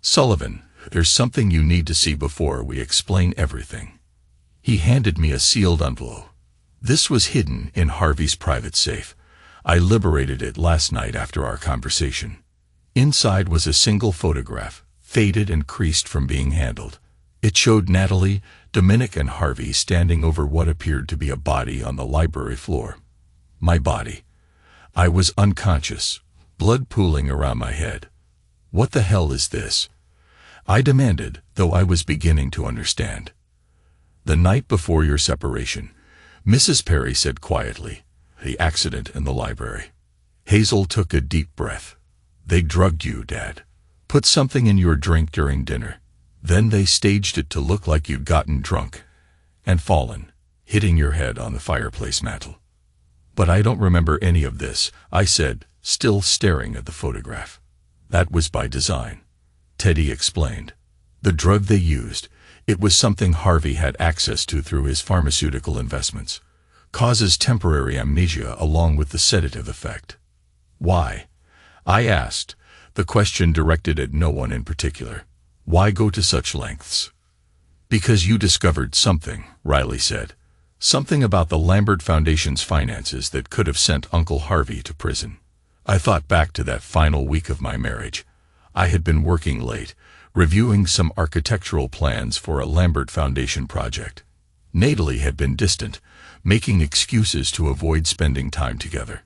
"Sullivan, there's something you need to see before we explain everything." He handed me a sealed envelope. This was hidden in Harvey's private safe. I liberated it last night after our conversation. Inside was a single photograph, faded and creased from being handled. It showed Natalie, Dominic, and Harvey standing over what appeared to be a body on the library floor. My body. I was unconscious, blood pooling around my head. What the hell is this? I demanded, though I was beginning to understand. The night before your separation, Mrs. Perry said quietly, the accident in the library. Hazel took a deep breath. They drugged you, Dad. Put something in your drink during dinner. Then they staged it to look like you'd gotten drunk and fallen, hitting your head on the fireplace mantel. But I don't remember any of this, I said, still staring at the photograph. That was by design, Teddy explained. The drug they used, it was something Harvey had access to through his pharmaceutical investments. Causes temporary amnesia along with the sedative effect. Why? I asked, the question directed at no one in particular. Why go to such lengths? Because you discovered something, Riley said. Something about the Lambert Foundation's finances that could have sent Uncle Harvey to prison. I thought back to that final week of my marriage. I had been working late, reviewing some architectural plans for a Lambert Foundation project. Natalie had been distant, making excuses to avoid spending time together.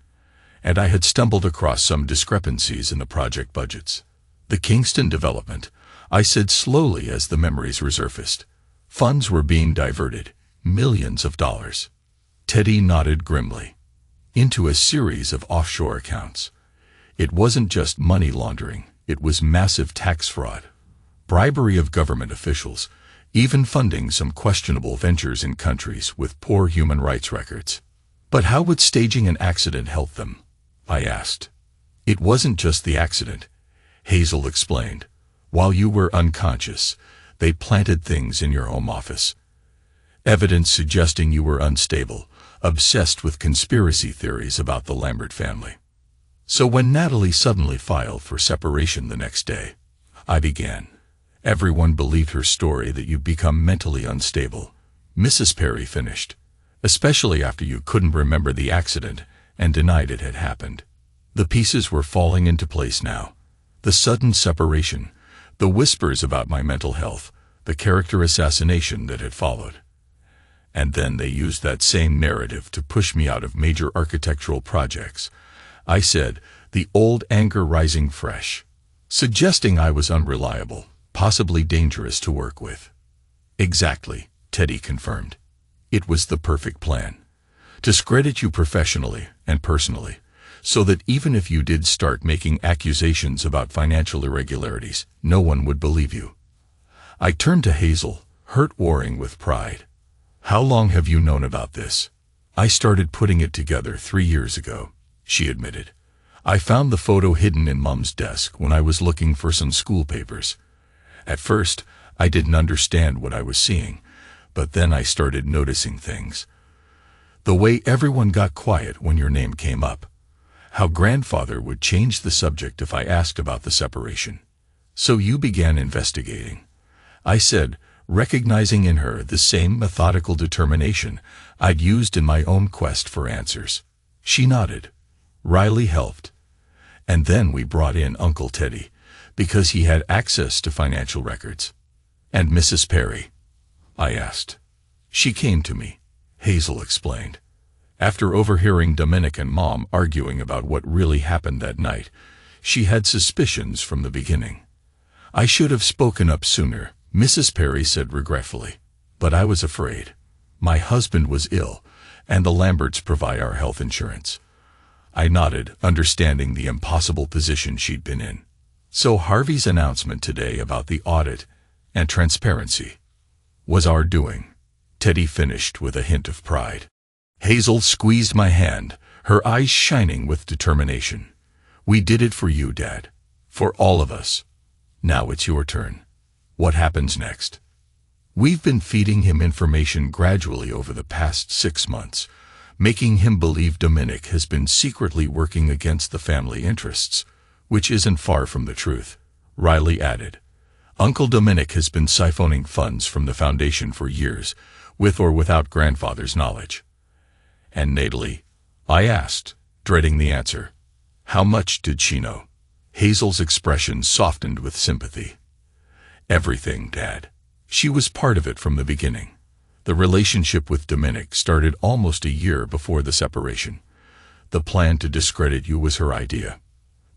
And I had stumbled across some discrepancies in the project budgets. The Kingston development, I said slowly as the memories resurfaced. Funds were being diverted, millions of dollars. Teddy nodded grimly. Into a series of offshore accounts. It wasn't just money laundering, it was massive tax fraud. Bribery of government officials, even funding some questionable ventures in countries with poor human rights records. But how would staging an accident help them? I asked. It wasn't just the accident, Hazel explained. While you were unconscious, they planted things in your home office. Evidence suggesting you were unstable, obsessed with conspiracy theories about the Lambert family. So when Natalie suddenly filed for separation the next day, I began. Everyone believed her story that you'd become mentally unstable, Mrs. Perry finished, especially after you couldn't remember the accident and denied it had happened. The pieces were falling into place now. The sudden separation, the whispers about my mental health, the character assassination that had followed. And then they used that same narrative to push me out of major architectural projects. I said, the old anger rising fresh, suggesting I was unreliable, possibly dangerous to work with. Exactly, Teddy confirmed. It was the perfect plan. Discredit you professionally and personally, so that even if you did start making accusations about financial irregularities, no one would believe you. I turned to Hazel, hurt warring with pride. How long have you known about this? I started putting it together 3 years ago, she admitted. I found the photo hidden in Mom's desk when I was looking for some school papers. At first, I didn't understand what I was seeing, but then I started noticing things. The way everyone got quiet when your name came up. How grandfather would change the subject if I asked about the separation. So you began investigating. I said, recognizing in her the same methodical determination I'd used in my own quest for answers. She nodded. Riley helped. And then we brought in Uncle Teddy, because he had access to financial records. And Mrs. Perry? I asked. She came to me, Hazel explained. After overhearing Dominic and Mom arguing about what really happened that night, she had suspicions from the beginning. I should have spoken up sooner, Mrs. Perry said regretfully. But I was afraid. My husband was ill, and the Lamberts provide our health insurance. I nodded, understanding the impossible position she'd been in. So Harvey's announcement today about the audit and transparency was our doing, Teddy finished with a hint of pride. Hazel squeezed my hand, her eyes shining with determination. We did it for you, Dad. For all of us. Now it's your turn. What happens next? We've been feeding him information gradually over the past 6 months, making him believe Dominic has been secretly working against the family interests, which isn't far from the truth, Riley added. Uncle Dominic has been siphoning funds from the foundation for years, with or without grandfather's knowledge. And Natalie? I asked, dreading the answer. How much did she know? Hazel's expression softened with sympathy. Everything, Dad. She was part of it from the beginning. The relationship with Dominic started almost a year before the separation. The plan to discredit you was her idea.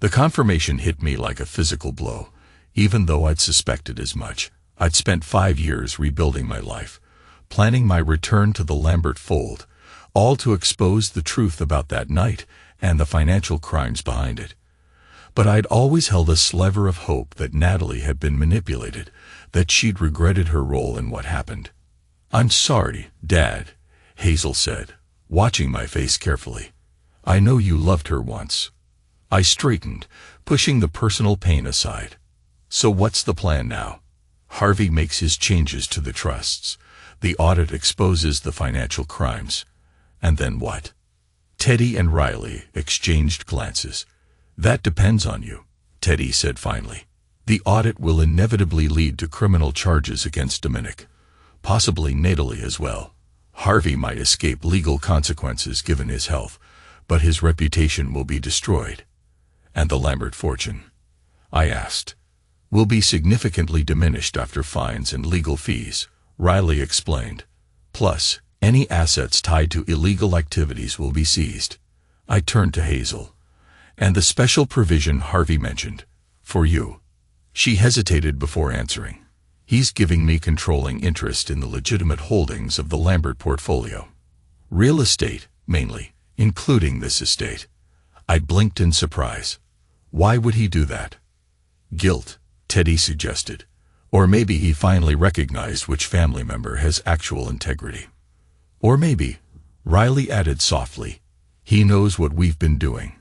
The confirmation hit me like a physical blow, even though I'd suspected as much. I'd spent 5 years rebuilding my life, planning my return to the Lambert fold, all to expose the truth about that night and the financial crimes behind it. But I'd always held a sliver of hope that Natalie had been manipulated, that she'd regretted her role in what happened. "I'm sorry, Dad," Hazel said, watching my face carefully. "I know you loved her once." I straightened, pushing the personal pain aside. "So what's the plan now?" "Harvey makes his changes to the trusts. The audit exposes the financial crimes. And then what?" Teddy and Riley exchanged glances. "That depends on you," Teddy said finally. "The audit will inevitably lead to criminal charges against Dominic, possibly Natalie as well. Harvey might escape legal consequences given his health, but his reputation will be destroyed." "And the Lambert fortune?" I asked. "Will be significantly diminished after fines and legal fees," Riley explained. "Plus, any assets tied to illegal activities will be seized." I turned to Hazel. "And the special provision Harvey mentioned, for you?" She hesitated before answering. "He's giving me controlling interest in the legitimate holdings of the Lambert portfolio. Real estate, mainly, including this estate." I blinked in surprise. "Why would he do that?" "Guilt," Teddy suggested. "Or maybe he finally recognized which family member has actual integrity." "Or maybe," Riley added softly, "he knows what we've been doing,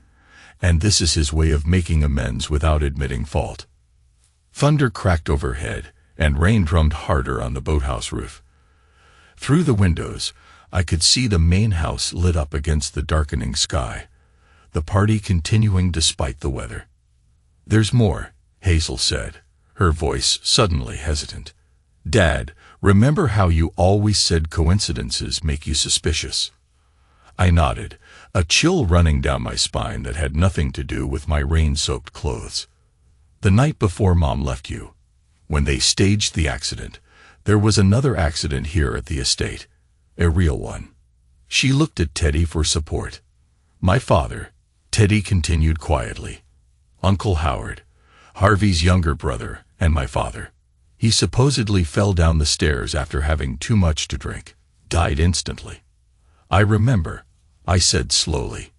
and this is his way of making amends without admitting fault." Thunder cracked overhead, and rain drummed harder on the boathouse roof. Through the windows, I could see the main house lit up against the darkening sky, the party continuing despite the weather. "There's more," Hazel said, her voice suddenly hesitant. "Dad, remember how you always said coincidences make you suspicious?" I nodded, a chill running down my spine that had nothing to do with my rain-soaked clothes. "The night before Mom left you, when they staged the accident, there was another accident here at the estate, a real one." She looked at Teddy for support. "My father," Teddy continued quietly, "Uncle Howard, Harvey's younger brother, and my father. He supposedly fell down the stairs after having too much to drink, died instantly." "I remember," I said slowly.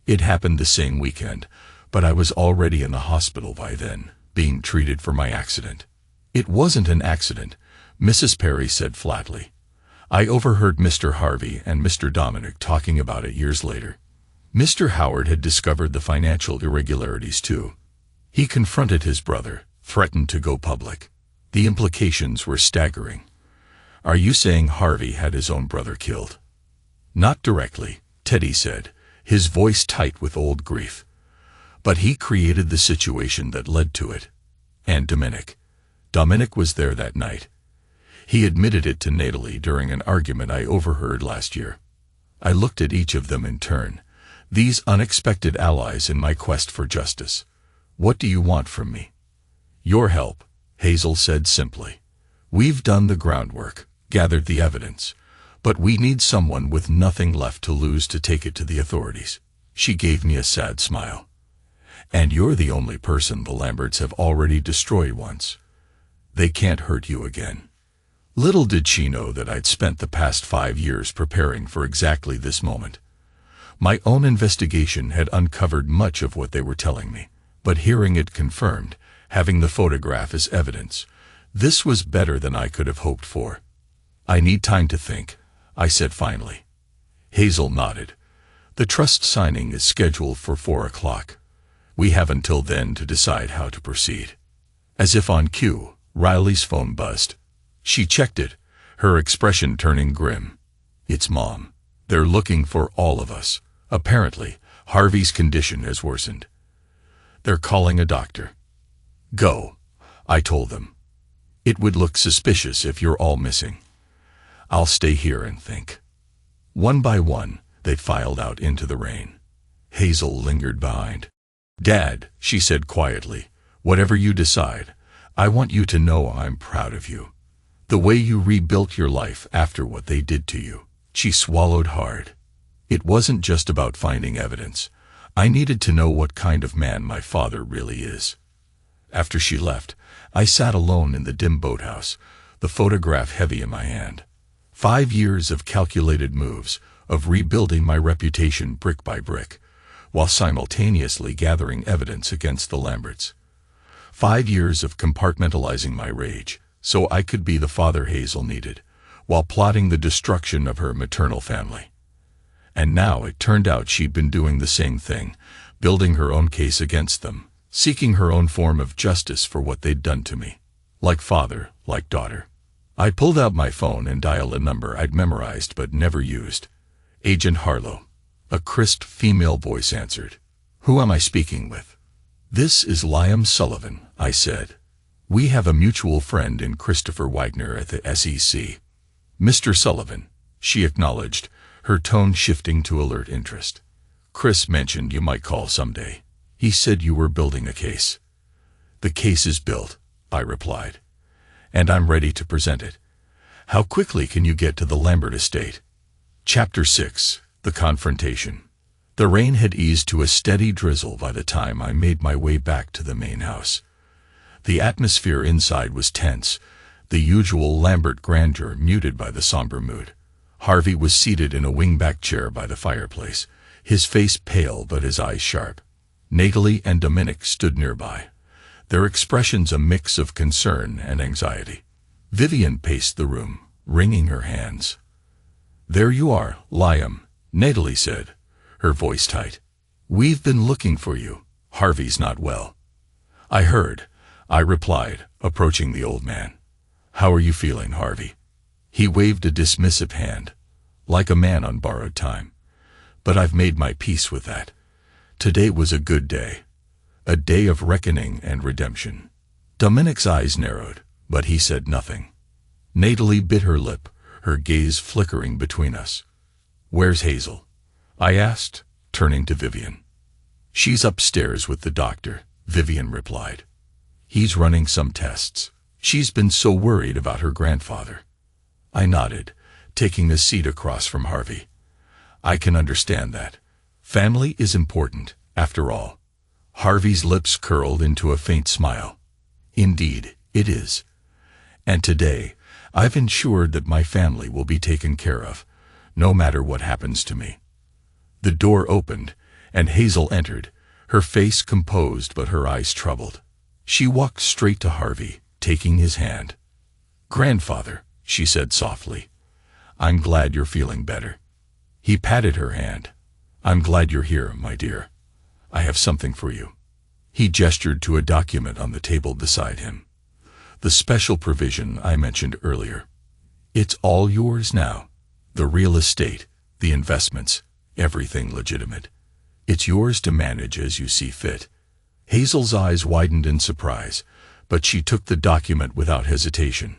"It happened the same weekend, but I was already in the hospital by then, being treated for my accident." "It wasn't an accident," Mrs. Perry said flatly. "I overheard Mr. Harvey and Mr. Dominic talking about it years later. Mr. Howard had discovered the financial irregularities too. He confronted his brother, threatened to go public. The implications were staggering." "Are you saying Harvey had his own brother killed?" "Not directly," Teddy said, his voice tight with old grief. "But he created the situation that led to it. And Dominic. Dominic was there that night. He admitted it to Natalie during an argument I overheard last year." I looked at each of them in turn, these unexpected allies in my quest for justice. "What do you want from me?" "Your help," Hazel said simply. "We've done the groundwork, gathered the evidence, but we need someone with nothing left to lose to take it to the authorities." She gave me a sad smile. "And you're the only person the Lamberts have already destroyed once. They can't hurt you again." Little did she know that I'd spent the past 5 years preparing for exactly this moment. My own investigation had uncovered much of what they were telling me, but hearing it confirmed, having the photograph as evidence, this was better than I could have hoped for. "I need time to think," I said finally. Hazel nodded. "The trust signing is scheduled for 4 o'clock. We have until then to decide how to proceed." As if on cue, Riley's phone buzzed. She checked it, her expression turning grim. "It's Mom. They're looking for all of us. Apparently, Harvey's condition has worsened. They're calling a doctor." "Go," I told them. "It would look suspicious if you're all missing. I'll stay here and think." One by one, they filed out into the rain. Hazel lingered behind. "Dad," she said quietly, "whatever you decide, I want you to know I'm proud of you. The way you rebuilt your life after what they did to you. She swallowed hard. It wasn't just about finding evidence. I needed to know what kind of man my father really is. After she left, I sat alone in the dim boathouse, the photograph heavy in my hand. 5 years of calculated moves, of rebuilding my reputation brick by brick, while simultaneously gathering evidence against the Lamberts. 5 years of compartmentalizing my rage, so I could be the father Hazel needed, while plotting the destruction of her maternal family. And now it turned out she'd been doing the same thing, building her own case against them, seeking her own form of justice for what they'd done to me. Like father, like daughter. I pulled out my phone and dialed a number I'd memorized but never used. Agent Harlow. A crisp female voice answered. Who am I speaking with? This is Liam Sullivan, I said. We have a mutual friend in Christopher Wagner at the SEC. Mr. Sullivan, she acknowledged, her tone shifting to alert interest. Chris mentioned you might call someday. He said you were building a case. The case is built, I replied. And I'm ready to present it. How quickly can you get to the Lambert estate? Chapter 6. The Confrontation. The rain had eased to a steady drizzle by the time I made my way back to the main house. The atmosphere inside was tense, the usual Lambert grandeur muted by the somber mood. Harvey was seated in a wingback chair by the fireplace, his face pale but his eyes sharp. Natalie and Dominic stood nearby, their expressions a mix of concern and anxiety. Vivian paced the room, wringing her hands. There you are, Liam, Natalie said, her voice tight. We've been looking for you. Harvey's not well. I heard, I replied, approaching the old man. How are you feeling, Harvey? He waved a dismissive hand, like a man on borrowed time. But I've made my peace with that. Today was a good day. A day of reckoning and redemption. Dominic's eyes narrowed, but he said nothing. Natalie bit her lip, her gaze flickering between us. Where's Hazel? I asked, turning to Vivian. She's upstairs with the doctor, Vivian replied. He's running some tests. She's been so worried about her grandfather. I nodded, taking a seat across from Harvey. I can understand that. Family is important, after all. Harvey's lips curled into a faint smile. Indeed, it is. And today, I've ensured that my family will be taken care of, no matter what happens to me. The door opened, and Hazel entered, her face composed but her eyes troubled. She walked straight to Harvey, taking his hand. Grandfather, she said softly, I'm glad you're feeling better. He patted her hand. I'm glad you're here, my dear. I have something for you. He gestured to a document on the table beside him. The special provision I mentioned earlier. It's all yours now. The real estate, the investments, everything legitimate. It's yours to manage as you see fit. Hazel's eyes widened in surprise, but she took the document without hesitation.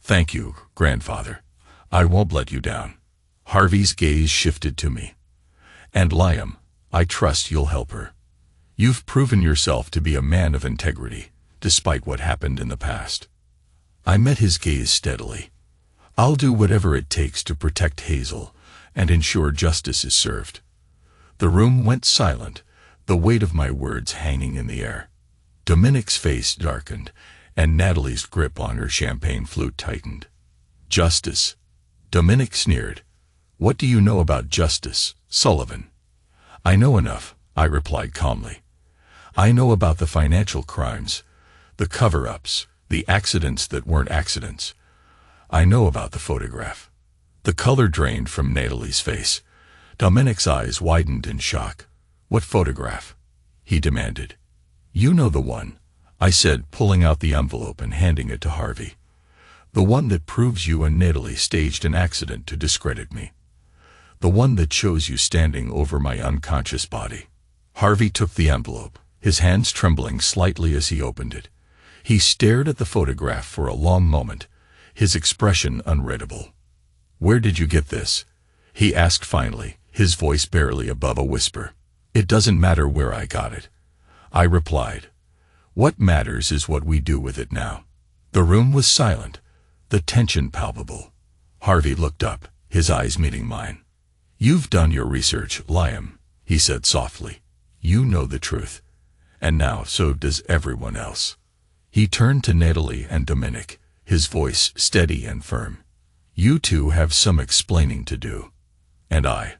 Thank you, grandfather. I won't let you down. Harvey's gaze shifted to me. And Liam, I trust you'll help her. You've proven yourself to be a man of integrity, despite what happened in the past. I met his gaze steadily. I'll do whatever it takes to protect Hazel and ensure justice is served. The room went silent, the weight of my words hanging in the air. Dominic's face darkened, and Natalie's grip on her champagne flute tightened. Justice. Dominic sneered. What do you know about justice, Sullivan? I know enough, I replied calmly. I know about the financial crimes, the cover-ups, the accidents that weren't accidents. I know about the photograph. The color drained from Natalie's face. Dominic's eyes widened in shock. What photograph? He demanded. You know the one, I said, pulling out the envelope and handing it to Harvey. The one that proves you and Natalie staged an accident to discredit me. The one that shows you standing over my unconscious body. Harvey took the envelope, his hands trembling slightly as he opened it. He stared at the photograph for a long moment, his expression unreadable. Where did you get this? He asked finally, his voice barely above a whisper. It doesn't matter where I got it, I replied. What matters is what we do with it now. The room was silent, the tension palpable. Harvey looked up, his eyes meeting mine. "You've done your research, Liam," he said softly. "You know the truth. And now so does everyone else." He turned to Natalie and Dominic, his voice steady and firm. "You two have some explaining to do. And I,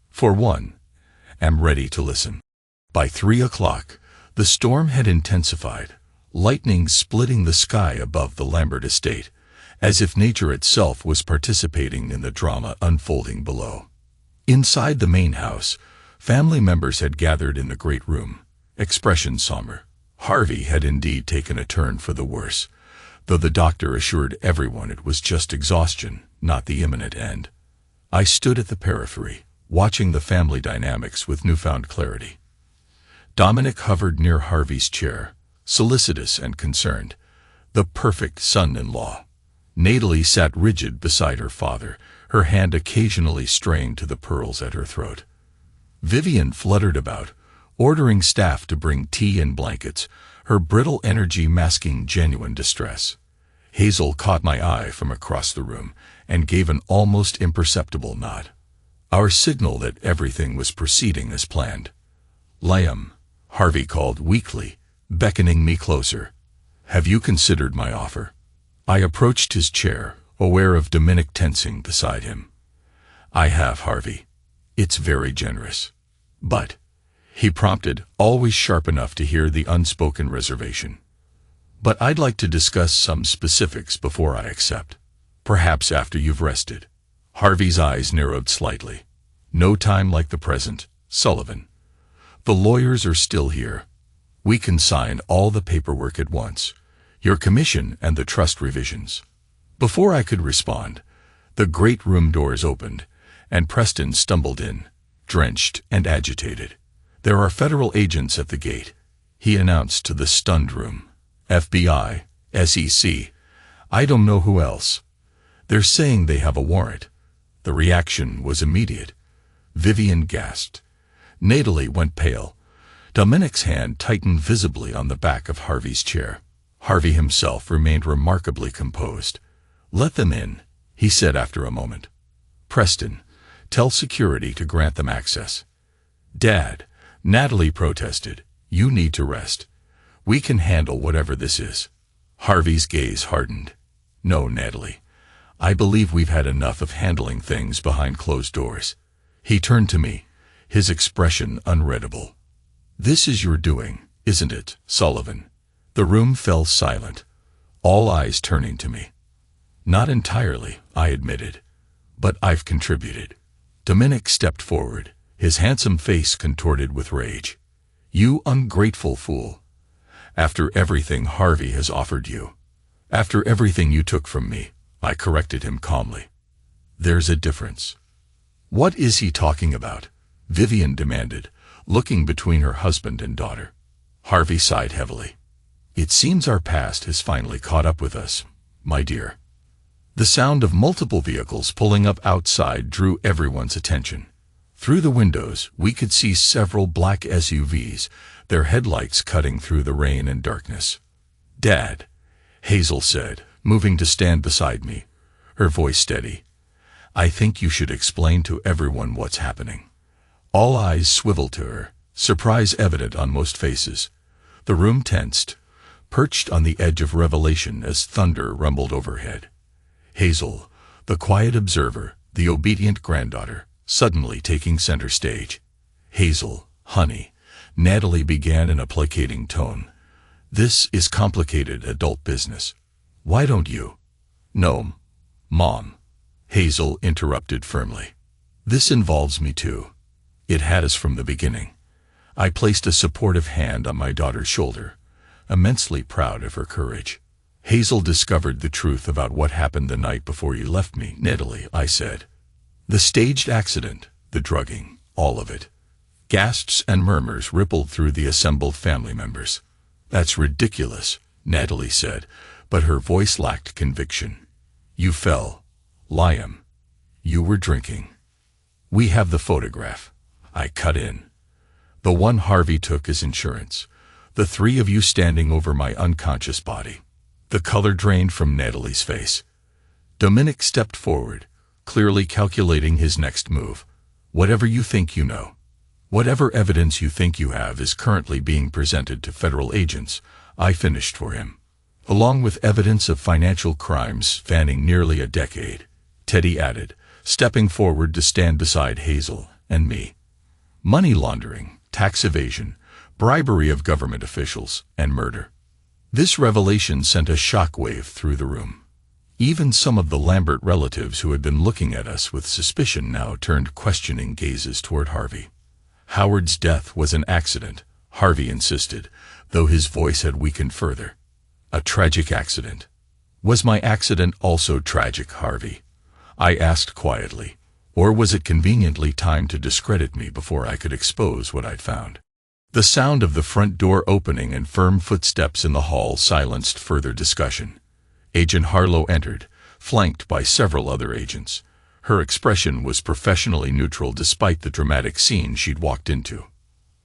for one, am ready to listen." By 3 o'clock, the storm had intensified, lightning splitting the sky above the Lambert estate, as if nature itself was participating in the drama unfolding below. Inside the main house, family members had gathered in the great room, expressions somber. Harvey had indeed taken a turn for the worse, though the doctor assured everyone it was just exhaustion, not the imminent end. I stood at the periphery, watching the family dynamics with newfound clarity. Dominic hovered near Harvey's chair, solicitous and concerned, the perfect son-in-law. Natalie sat rigid beside her father, her hand occasionally straying to the pearls at her throat. Vivian fluttered about, ordering staff to bring tea and blankets, her brittle energy masking genuine distress. Hazel caught my eye from across the room and gave an almost imperceptible nod. Our signal that everything was proceeding as planned. "Liam," Harvey called weakly, beckoning me closer. "Have you considered my offer?" I approached his chair, aware of Dominic tensing beside him. "I have, Harvey. It's very generous. But," he prompted, always sharp enough to hear the unspoken reservation. "But I'd like to discuss some specifics before I accept. Perhaps after you've rested." Harvey's eyes narrowed slightly. "No time like the present, Sullivan. The lawyers are still here. We can sign all the paperwork at once, your commission and the trust revisions." Before I could respond, the great room doors opened, and Preston stumbled in, drenched and agitated. "There are federal agents at the gate," he announced to the stunned room. "FBI, SEC, I don't know who else. They're saying they have a warrant." The reaction was immediate. Vivian gasped. Natalie went pale. Dominic's hand tightened visibly on the back of Harvey's chair. Harvey himself remained remarkably composed. "Let them in," he said after a moment. "Preston, tell security to grant them access." "Dad," Natalie protested, "you need to rest. We can handle whatever this is." Harvey's gaze hardened. "No, Natalie. I believe we've had enough of handling things behind closed doors." He turned to me, his expression unreadable. "This is your doing, isn't it, Sullivan?" The room fell silent, all eyes turning to me. "Not entirely," I admitted, "but I've contributed." Dominic stepped forward, his handsome face contorted with rage. "You ungrateful fool. After everything Harvey has offered you. After everything you took from me," I corrected him calmly. "There's a difference." "What is he talking about?" Vivian demanded, looking between her husband and daughter. Harvey sighed heavily. "It seems our past has finally caught up with us, my dear." The sound of multiple vehicles pulling up outside drew everyone's attention. Through the windows, we could see several black SUVs, their headlights cutting through the rain and darkness. "Dad," Hazel said, moving to stand beside me, her voice steady, "I think you should explain to everyone what's happening." All eyes swiveled to her, surprise evident on most faces. The room tensed, perched on the edge of revelation as thunder rumbled overhead. Hazel, the quiet observer, the obedient granddaughter, suddenly taking center stage. "Hazel, honey," Natalie began in a placating tone, "this is complicated adult business. Why don't you—" "No, Mom," Hazel interrupted firmly. "This involves me too. It has from the beginning." I placed a supportive hand on my daughter's shoulder, immensely proud of her courage. "Hazel discovered the truth about what happened the night before you left me, Natalie," I said. "The staged accident, the drugging, all of it." Gasps and murmurs rippled through the assembled family members. "That's ridiculous," Natalie said, but her voice lacked conviction. "You fell, Liam. You were drinking." "We have the photograph," I cut in. "The one Harvey took as insurance. The three of you standing over my unconscious body." The color drained from Natalie's face. Dominic stepped forward, clearly calculating his next move. Whatever you think you know, whatever evidence you think you have is currently being presented to federal agents, I finished for him. Along with evidence of financial crimes spanning nearly a decade, Teddy added, stepping forward to stand beside Hazel and me. Money laundering, tax evasion, bribery of government officials, and murder. This revelation sent a shockwave through the room. Even some of the Lambert relatives who had been looking at us with suspicion now turned questioning gazes toward Harvey. Howard's death was an accident, Harvey insisted, though his voice had weakened further. A tragic accident. Was my accident also tragic, Harvey? I asked quietly. Or was it conveniently timed to discredit me before I could expose what I'd found? The sound of the front door opening and firm footsteps in the hall silenced further discussion. Agent Harlow entered, flanked by several other agents. Her expression was professionally neutral despite the dramatic scene she'd walked into.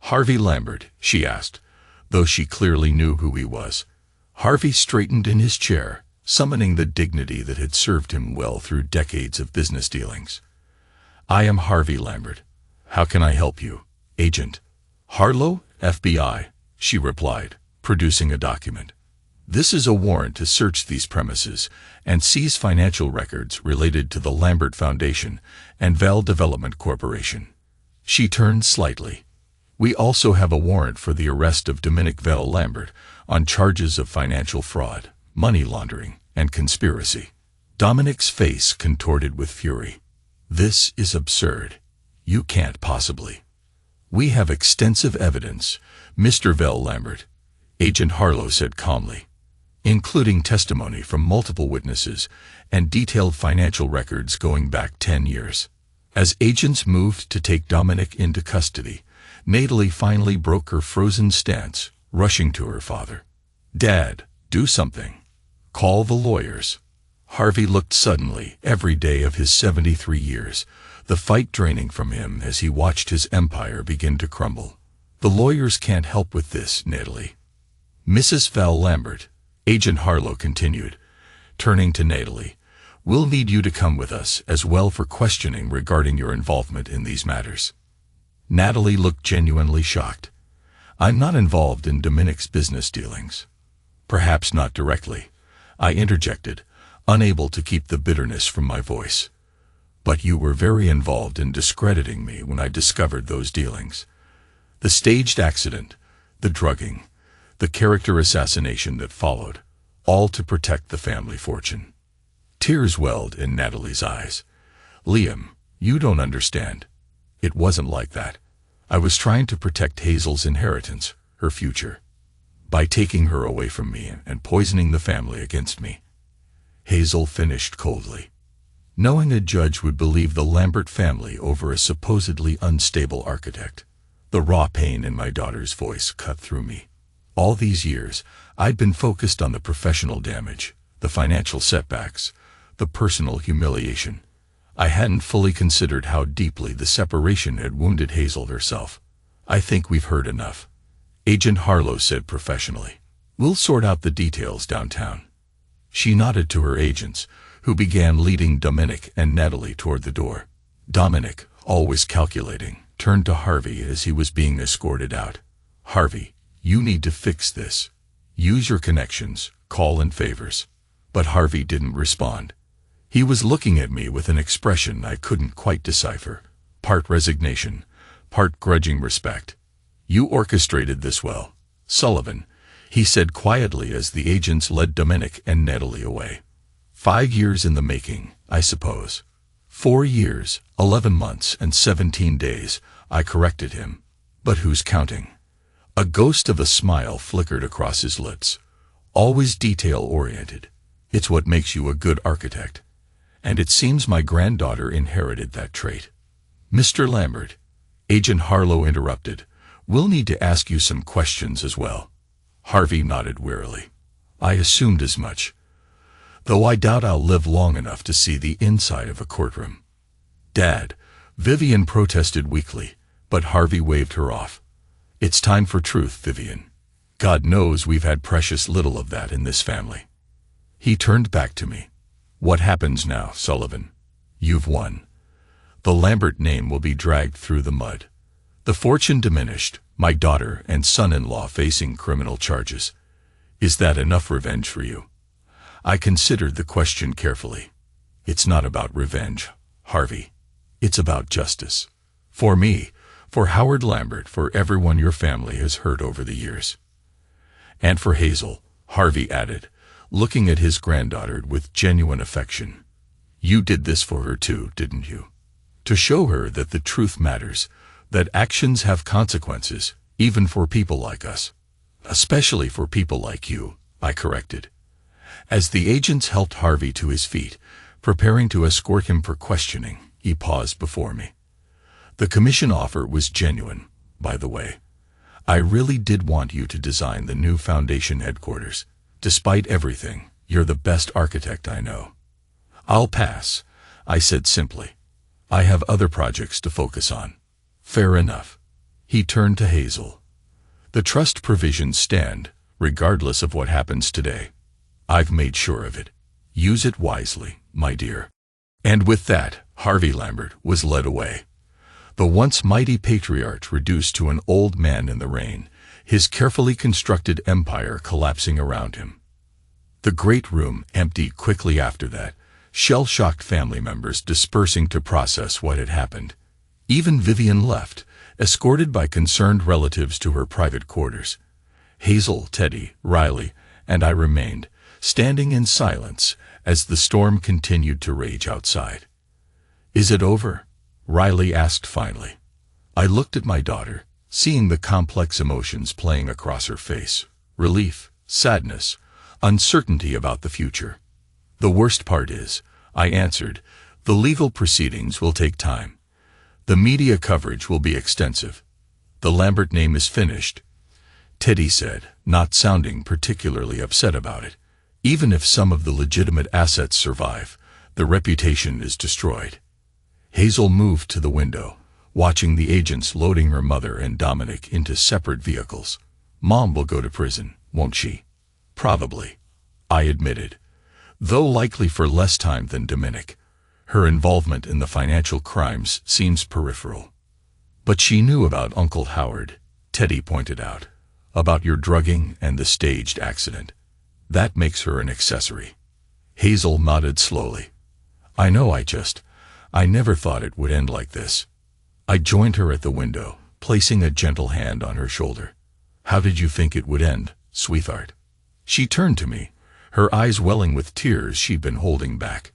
"Harvey Lambert?" she asked, though she clearly knew who he was. Harvey straightened in his chair, summoning the dignity that had served him well through decades of business dealings. "I am Harvey Lambert. How can I help you, Agent?" "Harlow, FBI," she replied, producing a document. "This is a warrant to search these premises and seize financial records related to the Lambert Foundation and Val Development Corporation." She turned slightly. "We also have a warrant for the arrest of Dominic Val Lambert on charges of financial fraud, money laundering, and conspiracy." Dominic's face contorted with fury. "This is absurd. You can't possibly." "We have extensive evidence, Mr. Val Lambert," Agent Harlow said calmly, "including testimony from multiple witnesses and detailed financial records going back 10 years. As agents moved to take Dominic into custody, Natalie finally broke her frozen stance, rushing to her father. "Dad, do something. Call the lawyers." Harvey looked suddenly, every day of his 73 years, the fight draining from him as he watched his empire begin to crumble. "The lawyers can't help with this, Natalie." "Mrs. Val Lambert," Agent Harlow continued, turning to Natalie, "we'll need you to come with us as well for questioning regarding your involvement in these matters." Natalie looked genuinely shocked. "I'm not involved in Dominic's business dealings." "Perhaps not directly," I interjected, unable to keep the bitterness from my voice. "But you were very involved in discrediting me when I discovered those dealings. The staged accident, the drugging, the character assassination that followed, all to protect the family fortune." Tears welled in Natalie's eyes. "Liam, you don't understand. It wasn't like that. I was trying to protect Hazel's inheritance, her future, by taking her away from me and poisoning the family against me." Hazel finished coldly. "Knowing a judge would believe the Lambert family over a supposedly unstable architect." The raw pain in my daughter's voice cut through me. All these years, I'd been focused on the professional damage, the financial setbacks, the personal humiliation. I hadn't fully considered how deeply the separation had wounded Hazel herself. "I think we've heard enough," Agent Harlow said professionally. "We'll sort out the details downtown." She nodded to her agents, who began leading Dominic and Natalie toward the door. Dominic, always calculating, turned to Harvey as he was being escorted out. "Harvey, you need to fix this. Use your connections, call in favors." But Harvey didn't respond. He was looking at me with an expression I couldn't quite decipher, part resignation, part grudging respect. "You orchestrated this well, Sullivan," he said quietly as the agents led Dominic and Natalie away. 5 years in the making, I suppose." 4 years, 11 months, and 17 days, I corrected him. "But who's counting?" A ghost of a smile flickered across his lips. "Always detail-oriented. It's what makes you a good architect. And it seems my granddaughter inherited that trait." "Mr. Lambert," Agent Harlow interrupted, "we'll need to ask you some questions as well." Harvey nodded wearily. "I assumed as much. Though I doubt I'll live long enough to see the inside of a courtroom." "Dad," Vivian protested weakly, but Harvey waved her off. "It's time for truth, Vivian. God knows we've had precious little of that in this family." He turned back to me. What happens now, Sullivan? You've won. The Lambert name will be dragged through the mud. The fortune diminished, my daughter and son-in-law facing criminal charges. Is that enough revenge for you? I considered the question carefully. It's not about revenge, Harvey. It's about justice. For me, for Howard Lambert, for everyone your family has hurt over the years. And for Hazel, Harvey added, looking at his granddaughter with genuine affection. You did this for her too, didn't you? To show her that the truth matters, that actions have consequences, even for people like us. Especially for people like you, I corrected. As the agents helped Harvey to his feet, preparing to escort him for questioning, he paused before me. The commission offer was genuine, by the way. I really did want you to design the new foundation headquarters. Despite everything, you're the best architect I know. I'll pass, I said simply. I have other projects to focus on. Fair enough. He turned to Hazel. The trust provisions stand, regardless of what happens today. I've made sure of it. Use it wisely, my dear. And with that, Harvey Lambert was led away. The once mighty patriarch reduced to an old man in the rain, his carefully constructed empire collapsing around him. The great room emptied quickly after that, shell-shocked family members dispersing to process what had happened. Even Vivian left, escorted by concerned relatives to her private quarters. Hazel, Teddy, Riley, and I remained, standing in silence as the storm continued to rage outside. Is it over? Riley asked finally. I looked at my daughter, seeing the complex emotions playing across her face. Relief, sadness, uncertainty about the future. The worst part is, I answered, the legal proceedings will take time. The media coverage will be extensive. The Lambert name is finished, Teddy said, not sounding particularly upset about it. Even if some of the legitimate assets survive, the reputation is destroyed. Hazel moved to the window, watching the agents loading her mother and Dominic into separate vehicles. Mom will go to prison, won't she? Probably, I admitted, though likely for less time than Dominic. Her involvement in the financial crimes seems peripheral. But she knew about Uncle Howard, Teddy pointed out, about your drugging and the staged accident. That makes her an accessory. Hazel nodded slowly. I know, I never thought it would end like this. I joined her at the window, placing a gentle hand on her shoulder. How did you think it would end, sweetheart? She turned to me, her eyes welling with tears she'd been holding back.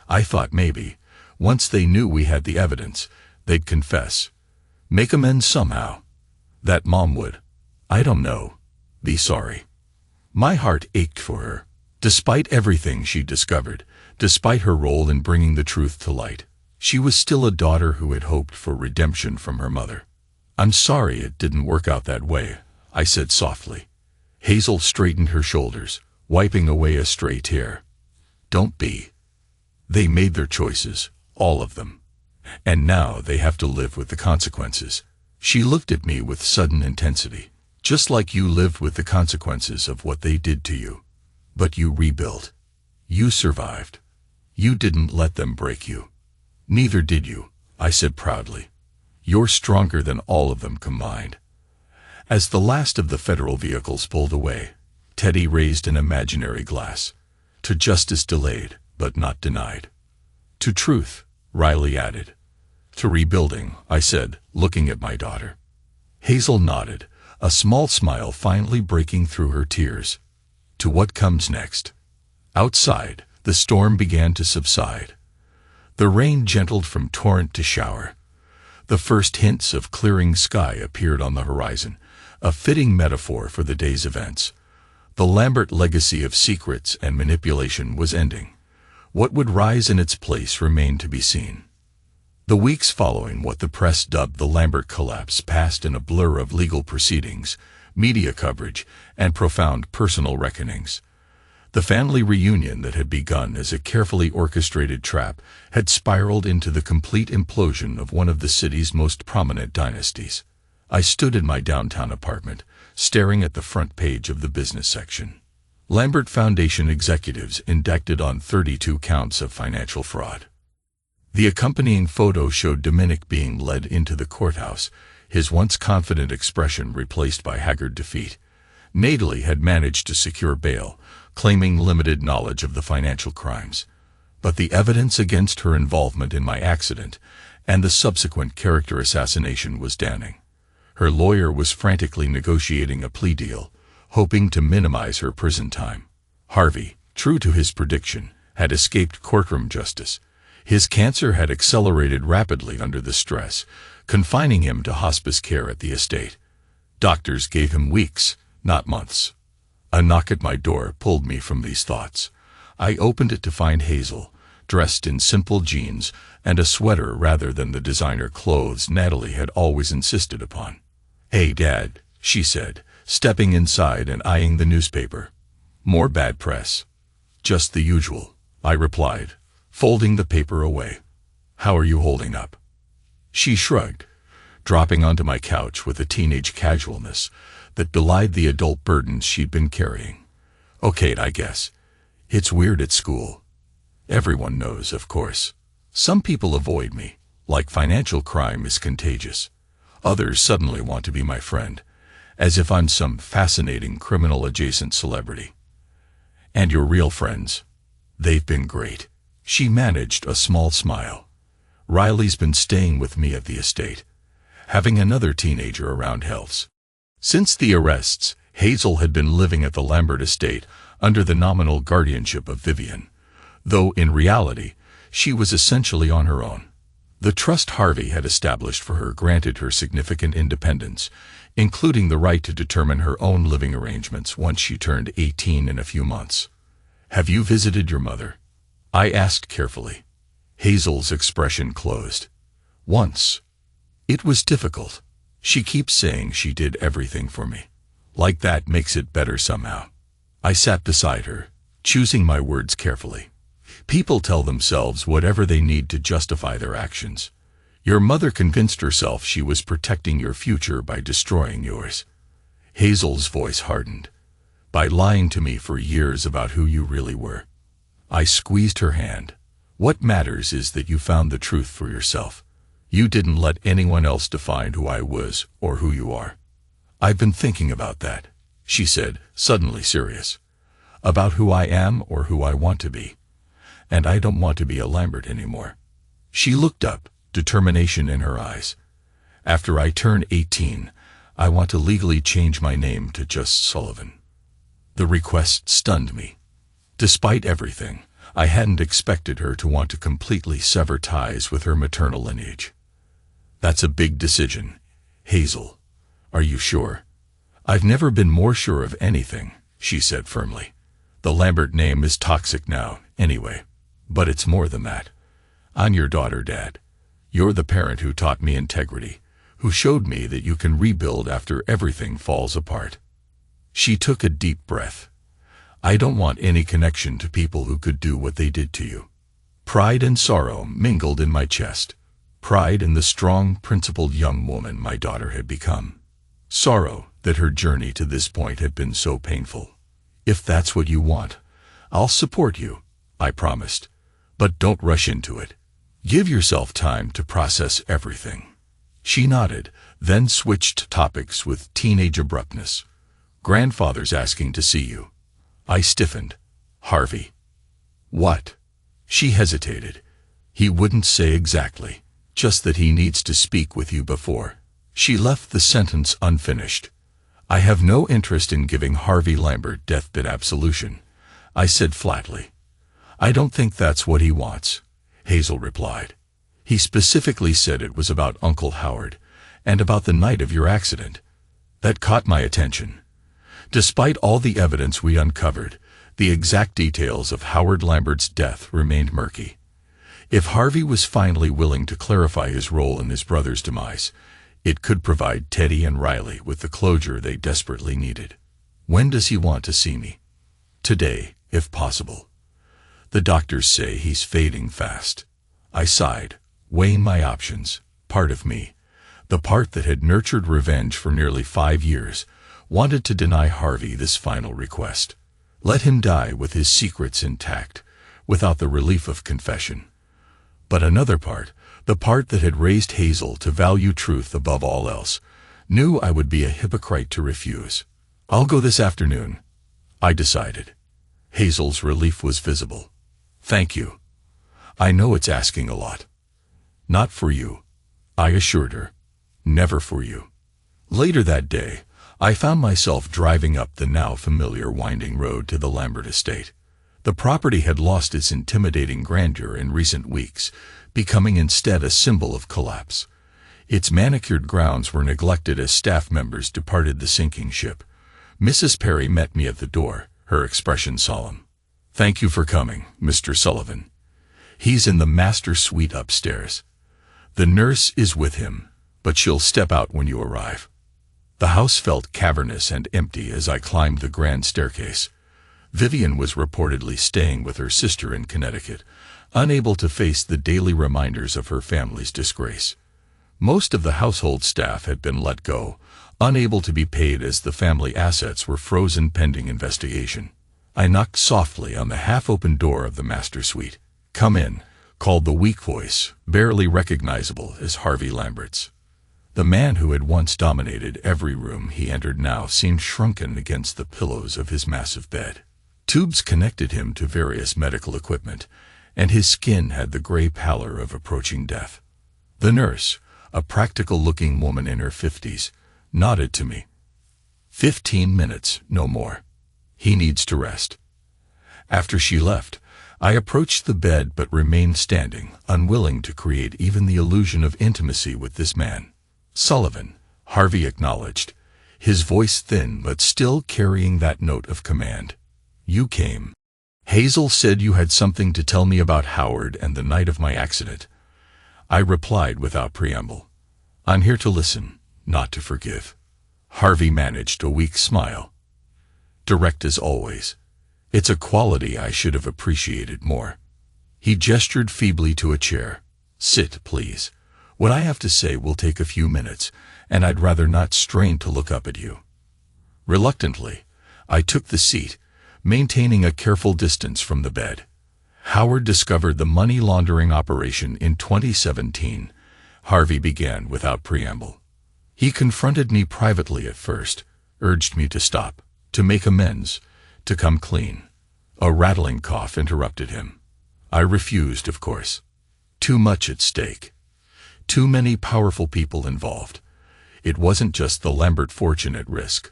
I thought maybe, once they knew we had the evidence, they'd confess. Make amends somehow. That Mom would, I don't know, be sorry. My heart ached for her. Despite everything she'd discovered, despite her role in bringing the truth to light, she was still a daughter who had hoped for redemption from her mother. I'm sorry it didn't work out that way, I said softly. Hazel straightened her shoulders, wiping away a stray tear. Don't be. They made their choices, all of them. And now they have to live with the consequences. She looked at me with sudden intensity. Just like you lived with the consequences of what they did to you. But you rebuilt. You survived. You didn't let them break you. Neither did you, I said proudly. You're stronger than all of them combined. As the last of the federal vehicles pulled away, Teddy raised an imaginary glass. To justice delayed, but not denied. To truth, Riley added. To rebuilding, I said, looking at my daughter. Hazel nodded, a small smile finally breaking through her tears. To what comes next? Outside, the storm began to subside. The rain gentled from torrent to shower. The first hints of clearing sky appeared on the horizon, a fitting metaphor for the day's events. The Lambert legacy of secrets and manipulation was ending. What would rise in its place remained to be seen. The weeks following what the press dubbed the Lambert collapse passed in a blur of legal proceedings, media coverage, and profound personal reckonings. The family reunion that had begun as a carefully orchestrated trap had spiraled into the complete implosion of one of the city's most prominent dynasties. I stood in my downtown apartment, staring at the front page of the business section. Lambert Foundation executives indicted on 32 counts of financial fraud. The accompanying photo showed Dominic being led into the courthouse, his once confident expression replaced by haggard defeat. Natalie had managed to secure bail, claiming limited knowledge of the financial crimes. But the evidence against her involvement in my accident and the subsequent character assassination was damning. Her lawyer was frantically negotiating a plea deal, hoping to minimize her prison time. Harvey, true to his prediction, had escaped courtroom justice. His cancer had accelerated rapidly under the stress, confining him to hospice care at the estate. Doctors gave him weeks, not months. A knock at my door pulled me from these thoughts. I opened it to find Hazel, dressed in simple jeans and a sweater rather than the designer clothes Natalie had always insisted upon. "Hey, Dad," she said, stepping inside and eyeing the newspaper. "More bad press." "Just the usual," I replied, folding the paper away. "How are you holding up?" She shrugged, dropping onto my couch with a teenage casualness that belied the adult burdens she'd been carrying. "Okay, I guess. It's weird at school. Everyone knows, of course. Some people avoid me, like financial crime is contagious. Others suddenly want to be my friend, as if I'm some fascinating criminal-adjacent celebrity. And your real friends? They've been great." She managed a small smile. "Riley's been staying with me at the estate, having another teenager around helps." Since the arrests, Hazel had been living at the Lambert estate under the nominal guardianship of Vivian, though in reality, she was essentially on her own. The trust Harvey had established for her granted her significant independence, including the right to determine her own living arrangements once she turned 18 in a few months. "Have you visited your mother?" I asked carefully. Hazel's expression closed. "Once. It was difficult. She keeps saying she did everything for me. Like that makes it better somehow." I sat beside her, choosing my words carefully. People tell themselves whatever they need to justify their actions. Your mother convinced herself she was protecting your future by destroying yours. Hazel's voice hardened. "By lying to me for years about who you really were." I squeezed her hand. "What matters is that you found the truth for yourself. You didn't let anyone else define who I was or who you are." "I've been thinking about that," she said, suddenly serious. "About who I am or who I want to be. And I don't want to be a Lambert anymore." She looked up, determination in her eyes. "After I turn 18, I want to legally change my name to just Sullivan." The request stunned me. Despite everything, I hadn't expected her to want to completely sever ties with her maternal lineage. "That's a big decision, Hazel. Are you sure?" "I've never been more sure of anything," she said firmly. "The Lambert name is toxic now, anyway. But it's more than that. I'm your daughter, Dad. You're the parent who taught me integrity, who showed me that you can rebuild after everything falls apart." She took a deep breath. "I don't want any connection to people who could do what they did to you." Pride and sorrow mingled in my chest. Pride in the strong, principled young woman my daughter had become. Sorrow that her journey to this point had been so painful. "If that's what you want, I'll support you," I promised. "But don't rush into it. Give yourself time to process everything." She nodded, then switched topics with teenage abruptness. "Grandfather's asking to see you." I stiffened. "Harvey." "What?" She hesitated. "He wouldn't say exactly, just that he needs to speak with you before." She left the sentence unfinished. "I have no interest in giving Harvey Lambert deathbed absolution," I said flatly. "I don't think that's what he wants," Hazel replied. "He specifically said it was about Uncle Howard and about the night of your accident. That caught my attention. Despite all the evidence we uncovered, the exact details of Howard Lambert's death remained murky. If Harvey was finally willing to clarify his role in his brother's demise, it could provide Teddy and Riley with the closure they desperately needed. "When does he want to see me?" "Today, if possible. The doctors say he's fading fast." I sighed, weighing my options. Part of me, the part that had nurtured revenge for nearly 5 years, wanted to deny Harvey this final request. Let him die with his secrets intact, without the relief of confession. But another part, the part that had raised Hazel to value truth above all else, knew I would be a hypocrite to refuse. "I'll go this afternoon," I decided. Hazel's relief was visible. "Thank you. I know it's asking a lot." "Not for you," I assured her. "Never for you." Later that day, I found myself driving up the now familiar winding road to the Lambert estate. The property had lost its intimidating grandeur in recent weeks, becoming instead a symbol of collapse. Its manicured grounds were neglected as staff members departed the sinking ship. Mrs. Perry met me at the door, her expression solemn. "Thank you for coming, Mr. Sullivan. He's in the master suite upstairs. The nurse is with him, but she'll step out when you arrive." The house felt cavernous and empty as I climbed the grand staircase. Vivian was reportedly staying with her sister in Connecticut, unable to face the daily reminders of her family's disgrace. Most of the household staff had been let go, unable to be paid as the family assets were frozen pending investigation. I knocked softly on the half-open door of the master suite. "Come in," called the weak voice, barely recognizable as Harvey Lambert's. The man who had once dominated every room he entered now seemed shrunken against the pillows of his massive bed. Tubes connected him to various medical equipment, and his skin had the gray pallor of approaching death. The nurse, a practical-looking woman in her 50s, nodded to me. 15 minutes, no more. He needs to rest." After she left, I approached the bed but remained standing, unwilling to create even the illusion of intimacy with this man. "Sullivan," Harvey acknowledged, his voice thin but still carrying that note of command. "You came. Hazel said you had something to tell me about Howard and the night of my accident." I replied without preamble. "I'm here to listen, not to forgive." Harvey managed a weak smile. Direct as always. It's a quality I should have appreciated more. He gestured feebly to a chair. "Sit, please. What I have to say will take a few minutes, and I'd rather not strain to look up at you." Reluctantly, I took the seat, maintaining a careful distance from the bed. "Howard discovered the money laundering operation in 2017, Harvey began without preamble. "He confronted me privately at first, urged me to stop, to make amends, to come clean." A rattling cough interrupted him. I refused, of course. Too much at stake. Too many powerful people involved. It wasn't just the Lambert fortune at risk,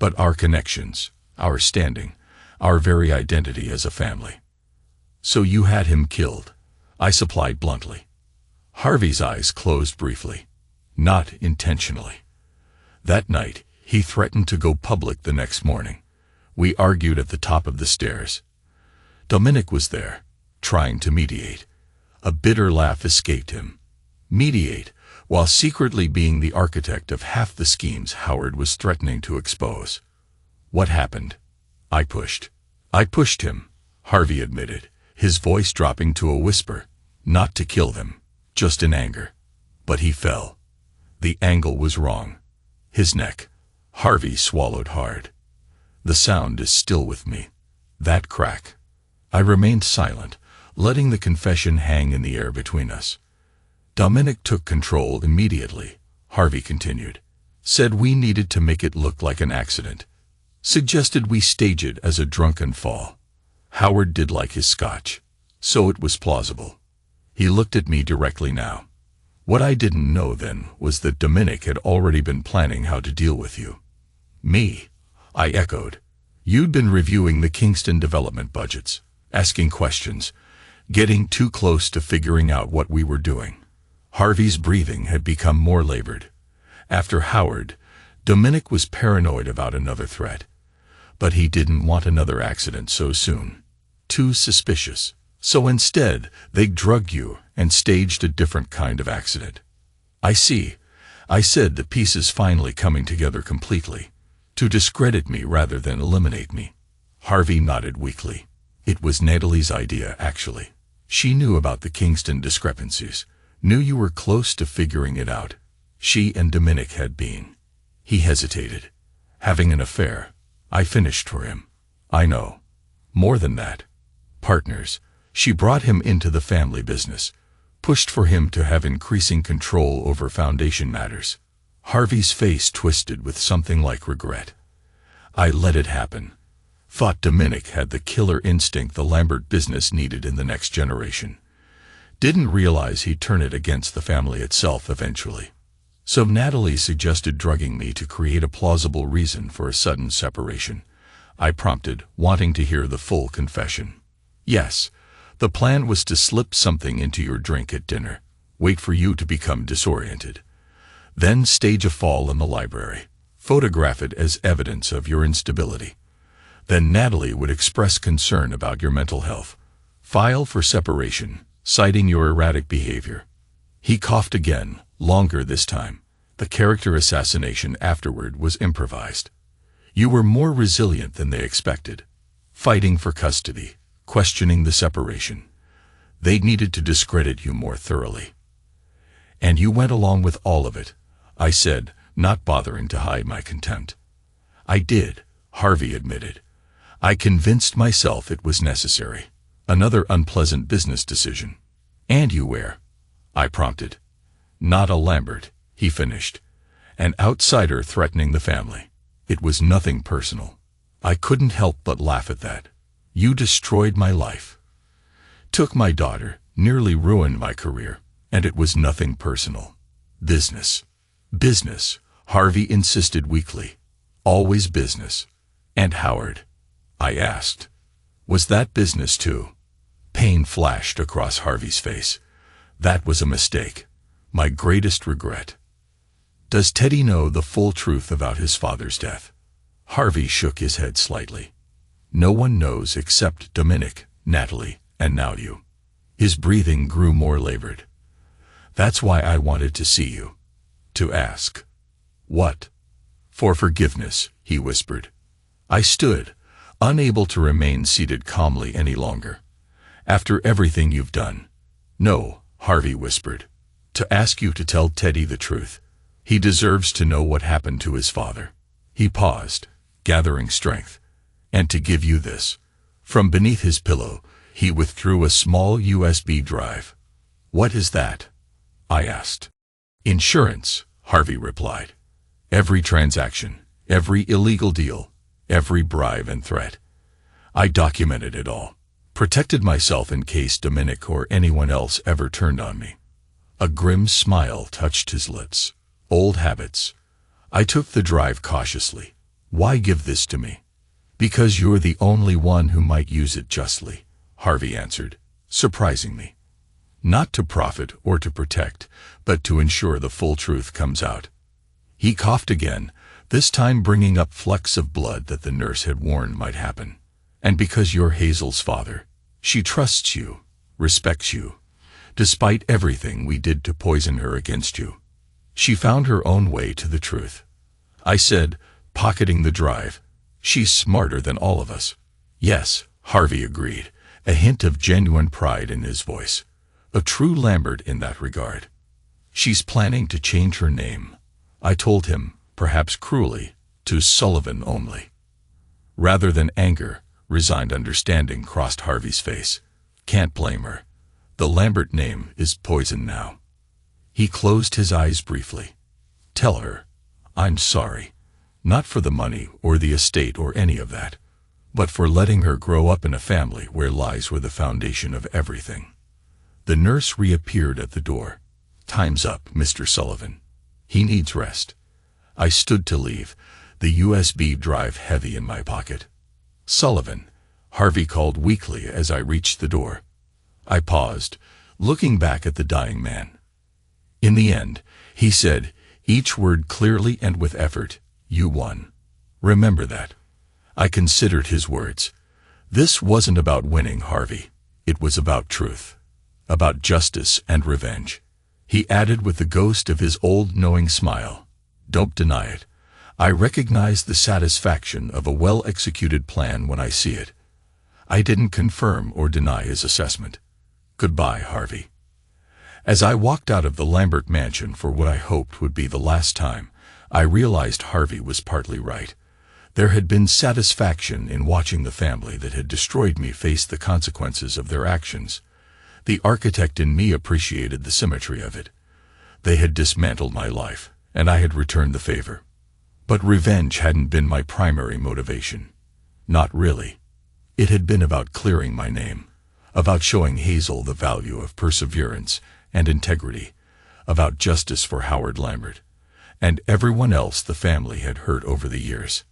but our connections, our standing, our very identity as a family. "So you had him killed," I supplied bluntly. Harvey's eyes closed briefly. "Not intentionally. That night, he threatened to go public the next morning. We argued at the top of the stairs. Dominic was there, trying to mediate. A bitter laugh escaped him. Mediate, while secretly being the architect of half the schemes Howard was threatening to expose. What happened? I pushed him, Harvey admitted, his voice dropping to a whisper. Not to kill them, just in anger. But he fell. The angle was wrong. His neck. Harvey swallowed hard. The sound is still with me. That crack. I remained silent, letting the confession hang in the air between us. Dominic took control immediately, Harvey continued. Said we needed to make it look like an accident. Suggested we stage it as a drunken fall. Howard did like his scotch, so it was plausible. He looked at me directly now. What I didn't know then was that Dominic had already been planning how to deal with you. Me? I echoed. You'd been reviewing the Kingston development budgets, asking questions, getting too close to figuring out what we were doing. Harvey's breathing had become more labored. After Howard, Dominic was paranoid about another threat. But he didn't want another accident so soon. Too suspicious. So instead, they drugged you and staged a different kind of accident. I see, I said, the pieces finally coming together completely. To discredit me rather than eliminate me. Harvey nodded weakly. It was Natalie's idea, actually. She knew about the Kingston discrepancies, knew you were close to figuring it out. She and Dominic had been. He hesitated. Having an affair. I finished for him. I know. More than that. Partners. She brought him into the family business, pushed for him to have increasing control over foundation matters. Harvey's face twisted with something like regret. I let it happen. Thought Dominic had the killer instinct the Lambert business needed in the next generation. Didn't realize he'd turn it against the family itself eventually. So Natalie suggested drugging me to create a plausible reason for a sudden separation. I prompted, wanting to hear the full confession. Yes, the plan was to slip something into your drink at dinner, wait for you to become disoriented, then stage a fall in the library, photograph it as evidence of your instability. Then Natalie would express concern about your mental health, file for separation, citing your erratic behavior. He coughed again, longer this time. The character assassination afterward was improvised. You were more resilient than they expected, fighting for custody, questioning the separation. They needed to discredit you more thoroughly. And you went along with all of it, I said, not bothering to hide my contempt. I did, Harvey admitted. I convinced myself it was necessary. Another unpleasant business decision. And you were? I prompted. Not a Lambert, he finished. An outsider threatening the family. It was nothing personal. I couldn't help but laugh at that. You destroyed my life. Took my daughter, nearly ruined my career, and it was nothing personal. Business. Business, Harvey insisted weakly. Always business. And Howard? I asked. Was that business too? Pain flashed across Harvey's face. That was a mistake. My greatest regret. Does Teddy know the full truth about his father's death? Harvey shook his head slightly. No one knows except Dominic, Natalie, and now you. His breathing grew more labored. That's why I wanted to see you. To ask. What? For forgiveness, he whispered. I stood, unable to remain seated calmly any longer. After everything you've done. No, Harvey whispered. To ask you to tell Teddy the truth. He deserves to know what happened to his father. He paused, gathering strength. And to give you this. From beneath his pillow, he withdrew a small USB drive. What is that? I asked. Insurance, Harvey replied. Every transaction, every illegal deal, every bribe and threat. I documented it all. Protected myself in case Dominic or anyone else ever turned on me. A grim smile touched his lips. Old habits. I took the drive cautiously. Why give this to me? Because you're the only one who might use it justly, Harvey answered, surprising me. Not to profit or to protect, but to ensure the full truth comes out. He coughed again, this time bringing up flecks of blood that the nurse had warned might happen. And because you're Hazel's father, she trusts you, respects you, despite everything we did to poison her against you. She found her own way to the truth. I said, pocketing the drive, she's smarter than all of us. Yes, Harvey agreed, a hint of genuine pride in his voice. A true Lambert in that regard. She's planning to change her name. I told him, perhaps cruelly, to Sullivan only. Rather than anger, resigned understanding crossed Harvey's face. Can't blame her. The Lambert name is poison now. He closed his eyes briefly. Tell her, I'm sorry. Not for the money or the estate or any of that, but for letting her grow up in a family where lies were the foundation of everything. The nurse reappeared at the door. Time's up, Mr. Sullivan. He needs rest. I stood to leave, the USB drive heavy in my pocket. Sullivan, Harvey called weakly as I reached the door. I paused, looking back at the dying man. In the end, he said, each word clearly and with effort, you won. Remember that. I considered his words. This wasn't about winning, Harvey. It was about truth. About justice and revenge. He added with the ghost of his old knowing smile. Don't deny it. I recognize the satisfaction of a well-executed plan when I see it. I didn't confirm or deny his assessment. Goodbye, Harvey. As I walked out of the Lambert mansion for what I hoped would be the last time, I realized Harvey was partly right. There had been satisfaction in watching the family that had destroyed me face the consequences of their actions. The architect in me appreciated the symmetry of it. They had dismantled my life, and I had returned the favor. But revenge hadn't been my primary motivation. Not really. It had been about clearing my name, about showing Hazel the value of perseverance and integrity, about justice for Howard Lambert, and everyone else the family had hurt over the years.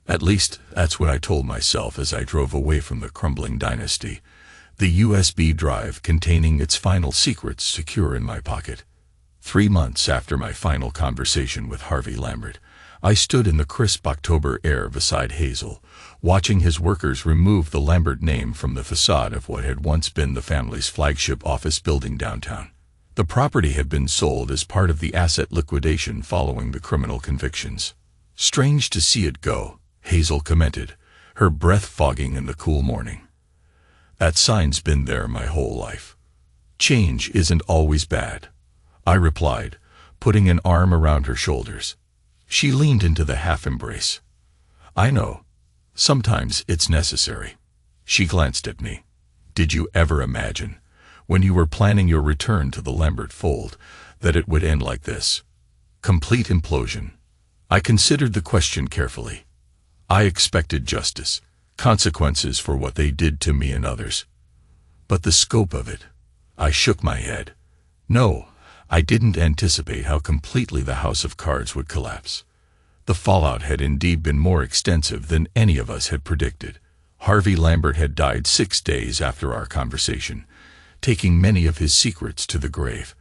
At least, that's what I told myself as I drove away from the crumbling dynasty, the USB drive containing its final secrets secure in my pocket. 3 months after my final conversation with Harvey Lambert, I stood in the crisp October air beside Hazel, watching his workers remove the Lambert name from the facade of what had once been the family's flagship office building downtown. The property had been sold as part of the asset liquidation following the criminal convictions. "Strange to see it go," Hazel commented, her breath fogging in the cool morning. "That sign's been there my whole life." "Change isn't always bad," I replied, putting an arm around her shoulders. She leaned into the half-embrace. "I know. Sometimes it's necessary." She glanced at me. "Did you ever imagine, when you were planning your return to the Lambert fold, that it would end like this? Complete implosion." I considered the question carefully. I expected justice, consequences for what they did to me and others. But the scope of it, I shook my head. No, I didn't anticipate how completely the house of cards would collapse. The fallout had indeed been more extensive than any of us had predicted. Harvey Lambert had died 6 days after our conversation, taking many of his secrets to the grave,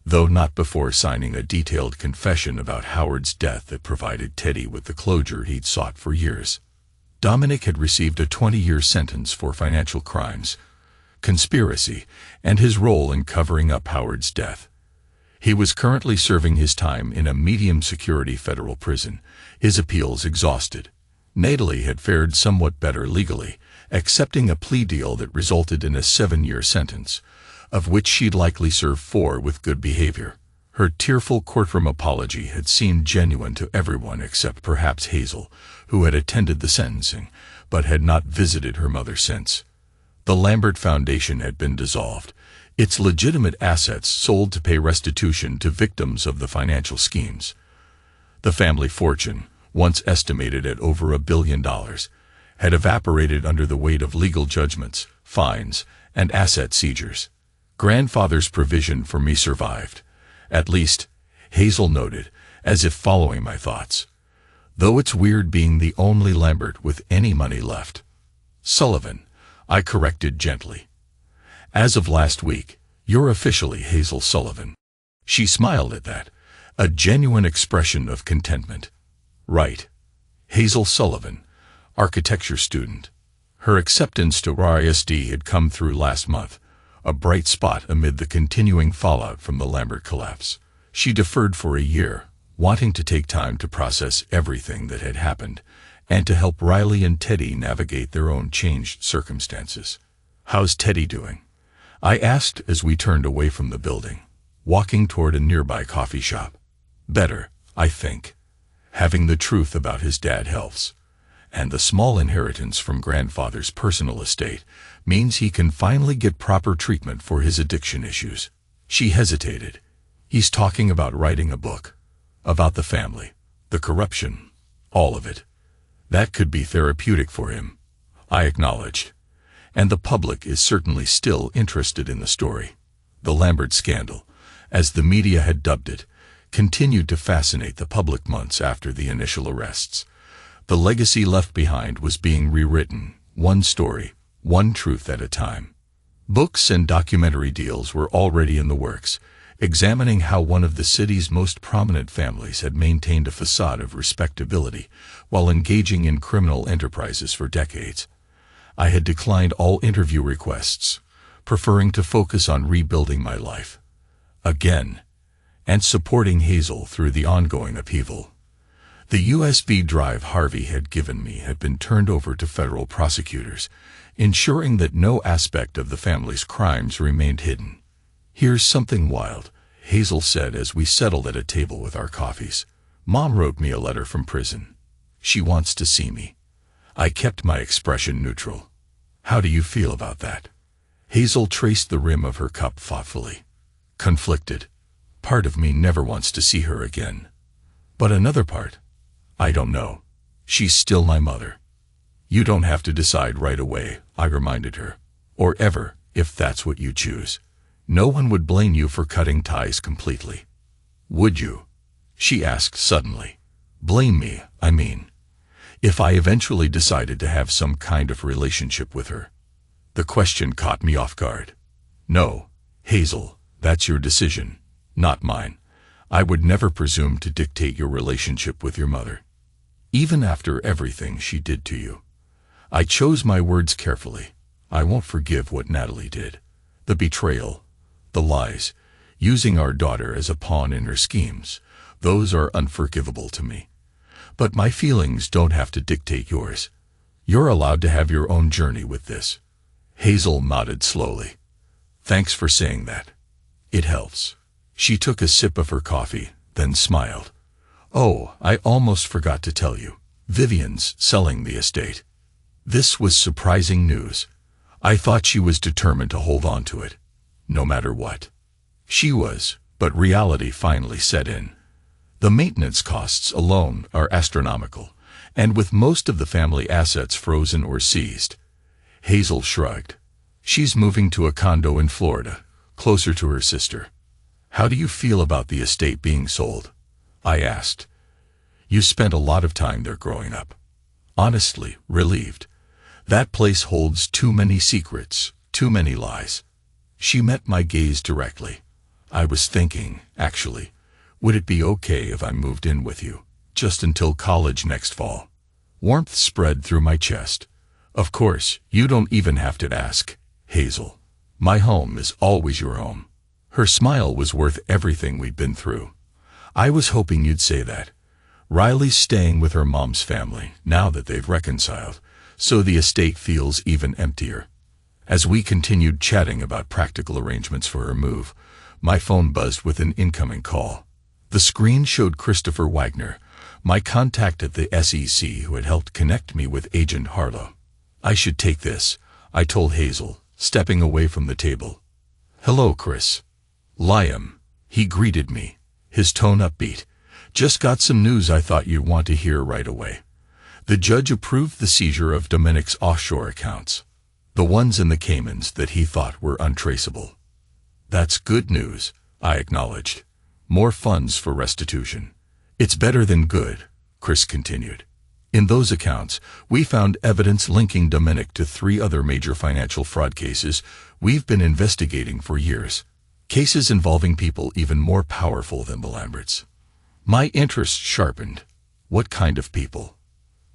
though not before signing a detailed confession about Howard's death that provided Teddy with the closure he'd sought for years. Dominic had received a 20-year sentence for financial crimes, conspiracy, and his role in covering up Howard's death. He was currently serving his time in a medium-security federal prison, his appeals exhausted. Natalie had fared somewhat better legally, accepting a plea deal that resulted in a 7-year sentence, of which she'd likely serve 4 with good behavior. Her tearful courtroom apology had seemed genuine to everyone except perhaps Hazel, who had attended the sentencing, but had not visited her mother since. The Lambert Foundation had been dissolved, its legitimate assets sold to pay restitution to victims of the financial schemes. The family fortune, once estimated at over $1 billion, had evaporated under the weight of legal judgments, fines, and asset seizures. Grandfather's provision for me survived, at least, Hazel noted, as if following my thoughts. Though it's weird being the only Lambert with any money left. "Sullivan," I corrected gently. "As of last week, you're officially Hazel Sullivan." She smiled at that, a genuine expression of contentment. "Right. Hazel Sullivan, architecture student." Her acceptance to RISD had come through last month, a bright spot amid the continuing fallout from the Lambert collapse. She deferred for a year, wanting to take time to process everything that had happened, and to help Riley and Teddy navigate their own changed circumstances. "How's Teddy doing?" I asked as we turned away from the building, walking toward a nearby coffee shop. "Better, I think. Having the truth about his dad helps, and the small inheritance from grandfather's personal estate means he can finally get proper treatment for his addiction issues." She hesitated. "He's talking about writing a book. About the family, the corruption, all of it. That could be therapeutic for him," I acknowledged. "And the public is certainly still interested in the story." The Lambert scandal, as the media had dubbed it, continued to fascinate the public months after the initial arrests. The legacy left behind was being rewritten, one story, one truth at a time. Books and documentary deals were already in the works, examining how one of the city's most prominent families had maintained a facade of respectability while engaging in criminal enterprises for decades. I had declined all interview requests, preferring to focus on rebuilding my life again, and supporting Hazel through the ongoing upheaval. The USB drive Harvey had given me had been turned over to federal prosecutors, ensuring that no aspect of the family's crimes remained hidden. "Here's something wild," Hazel said as we settled at a table with our coffees. "Mom wrote me a letter from prison. She wants to see me. I kept my expression neutral. How do you feel about that? Hazel traced the rim of her cup thoughtfully. Conflicted. Part of me never wants to see her again. But another part, I don't know. She's still my mother. You don't have to decide right away, I reminded her. Or ever, if that's what you choose. No one would blame you for cutting ties completely. Would you? She asked suddenly. Blame me, I mean. If I eventually decided to have some kind of relationship with her. The question caught me off guard. No, Hazel, that's your decision, not mine. I would never presume to dictate your relationship with your mother. Even after everything she did to you. I chose my words carefully. I won't forgive what Natalie did. The betrayal, the lies, using our daughter as a pawn in her schemes, those are unforgivable to me. But my feelings don't have to dictate yours. You're allowed to have your own journey with this. Hazel nodded slowly. Thanks for saying that. It helps. She took a sip of her coffee, then smiled. Oh, I almost forgot to tell you. Vivian's selling the estate. This was surprising news. I thought she was determined to hold on to it, no matter what. She was, but reality finally set in. The maintenance costs alone are astronomical, and with most of the family assets frozen or seized. Hazel shrugged. She's moving to a condo in Florida, closer to her sister. How do you feel about the estate being sold? I asked. You spent a lot of time there growing up. Honestly, relieved. That place holds too many secrets, too many lies. She met my gaze directly. I was thinking, actually, would it be okay if I moved in with you, just until college next fall? Warmth spread through my chest. Of course, you don't even have to ask, Hazel. My home is always your home. Her smile was worth everything we'd been through. I was hoping you'd say that. Riley's staying with her mom's family, now that they've reconciled, so the estate feels even emptier. As we continued chatting about practical arrangements for her move, my phone buzzed with an incoming call. The screen showed Christopher Wagner, my contact at the SEC who had helped connect me with Agent Harlow. I should take this, I told Hazel, stepping away from the table. Hello, Chris. Liam. He greeted me, his tone upbeat. Just got some news I thought you'd want to hear right away. The judge approved the seizure of Dominic's offshore accounts, the ones in the Caymans that he thought were untraceable. That's good news, I acknowledged. More funds for restitution. It's better than good, Chris continued. In those accounts, we found evidence linking Dominic to 3 other major financial fraud cases we've been investigating for years. Cases involving people even more powerful than the Lamberts. My interest sharpened. What kind of people?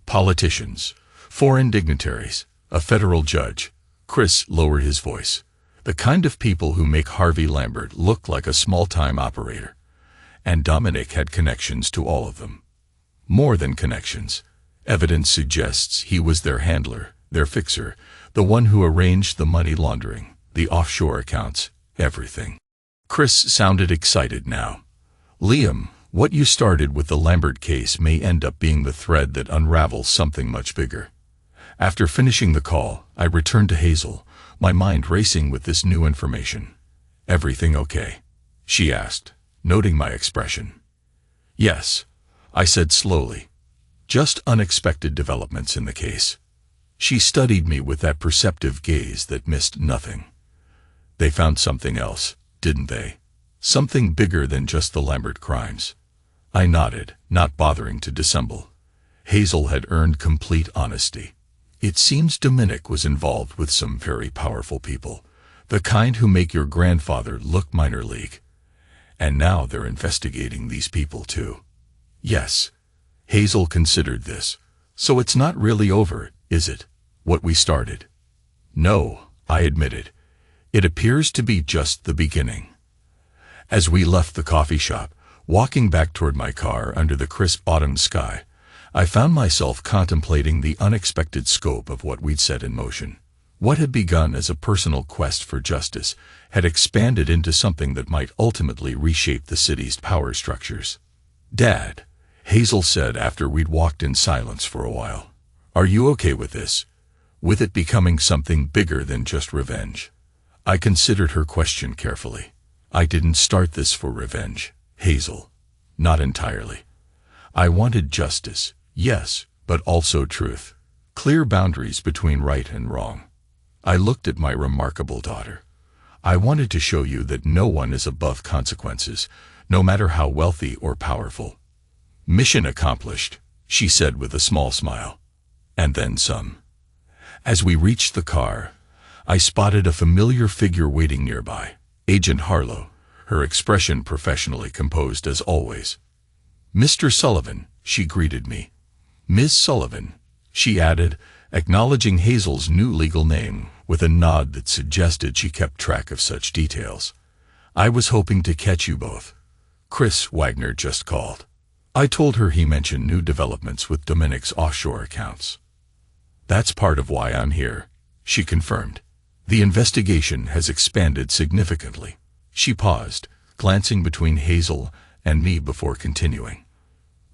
Politicians, foreign dignitaries, a federal judge. Chris lowered his voice. The kind of people who make Harvey Lambert look like a small-time operator. And Dominic had connections to all of them. More than connections. Evidence suggests he was their handler, their fixer, the one who arranged the money laundering, the offshore accounts, everything. Chris sounded excited now. Liam, what you started with the Lambert case may end up being the thread that unravels something much bigger. After finishing the call, I returned to Hazel, my mind racing with this new information. Everything okay? She asked, noting my expression. Yes, I said slowly. Just unexpected developments in the case. She studied me with that perceptive gaze that missed nothing. They found something else, didn't they? Something bigger than just the Lambert crimes. I nodded, not bothering to dissemble. Hazel had earned complete honesty. It seems Dominic was involved with some very powerful people, the kind who make your grandfather look minor league. And now they're investigating these people too. Yes. Hazel considered this. So it's not really over, is it? What we started? No, I admitted. It appears to be just the beginning. As we left the coffee shop, walking back toward my car under the crisp autumn sky, I found myself contemplating the unexpected scope of what we'd set in motion. What had begun as a personal quest for justice had expanded into something that might ultimately reshape the city's power structures. Dad, Hazel said after we'd walked in silence for a while. Are you okay with this? With it becoming something bigger than just revenge? I considered her question carefully. I didn't start this for revenge, Hazel. Not entirely. I wanted justice, yes, but also truth. Clear boundaries between right and wrong. I looked at my remarkable daughter. I wanted to show you that no one is above consequences, no matter how wealthy or powerful. Mission accomplished, she said with a small smile. And then some. As we reached the car, I spotted a familiar figure waiting nearby, Agent Harlow, her expression professionally composed as always. Mr. Sullivan, she greeted me. Ms. Sullivan, she added, acknowledging Hazel's new legal name with a nod that suggested she kept track of such details. I was hoping to catch you both. Chris Wagner just called. I told her he mentioned new developments with Dominic's offshore accounts. That's part of why I'm here, she confirmed. The investigation has expanded significantly. She paused, glancing between Hazel and me before continuing.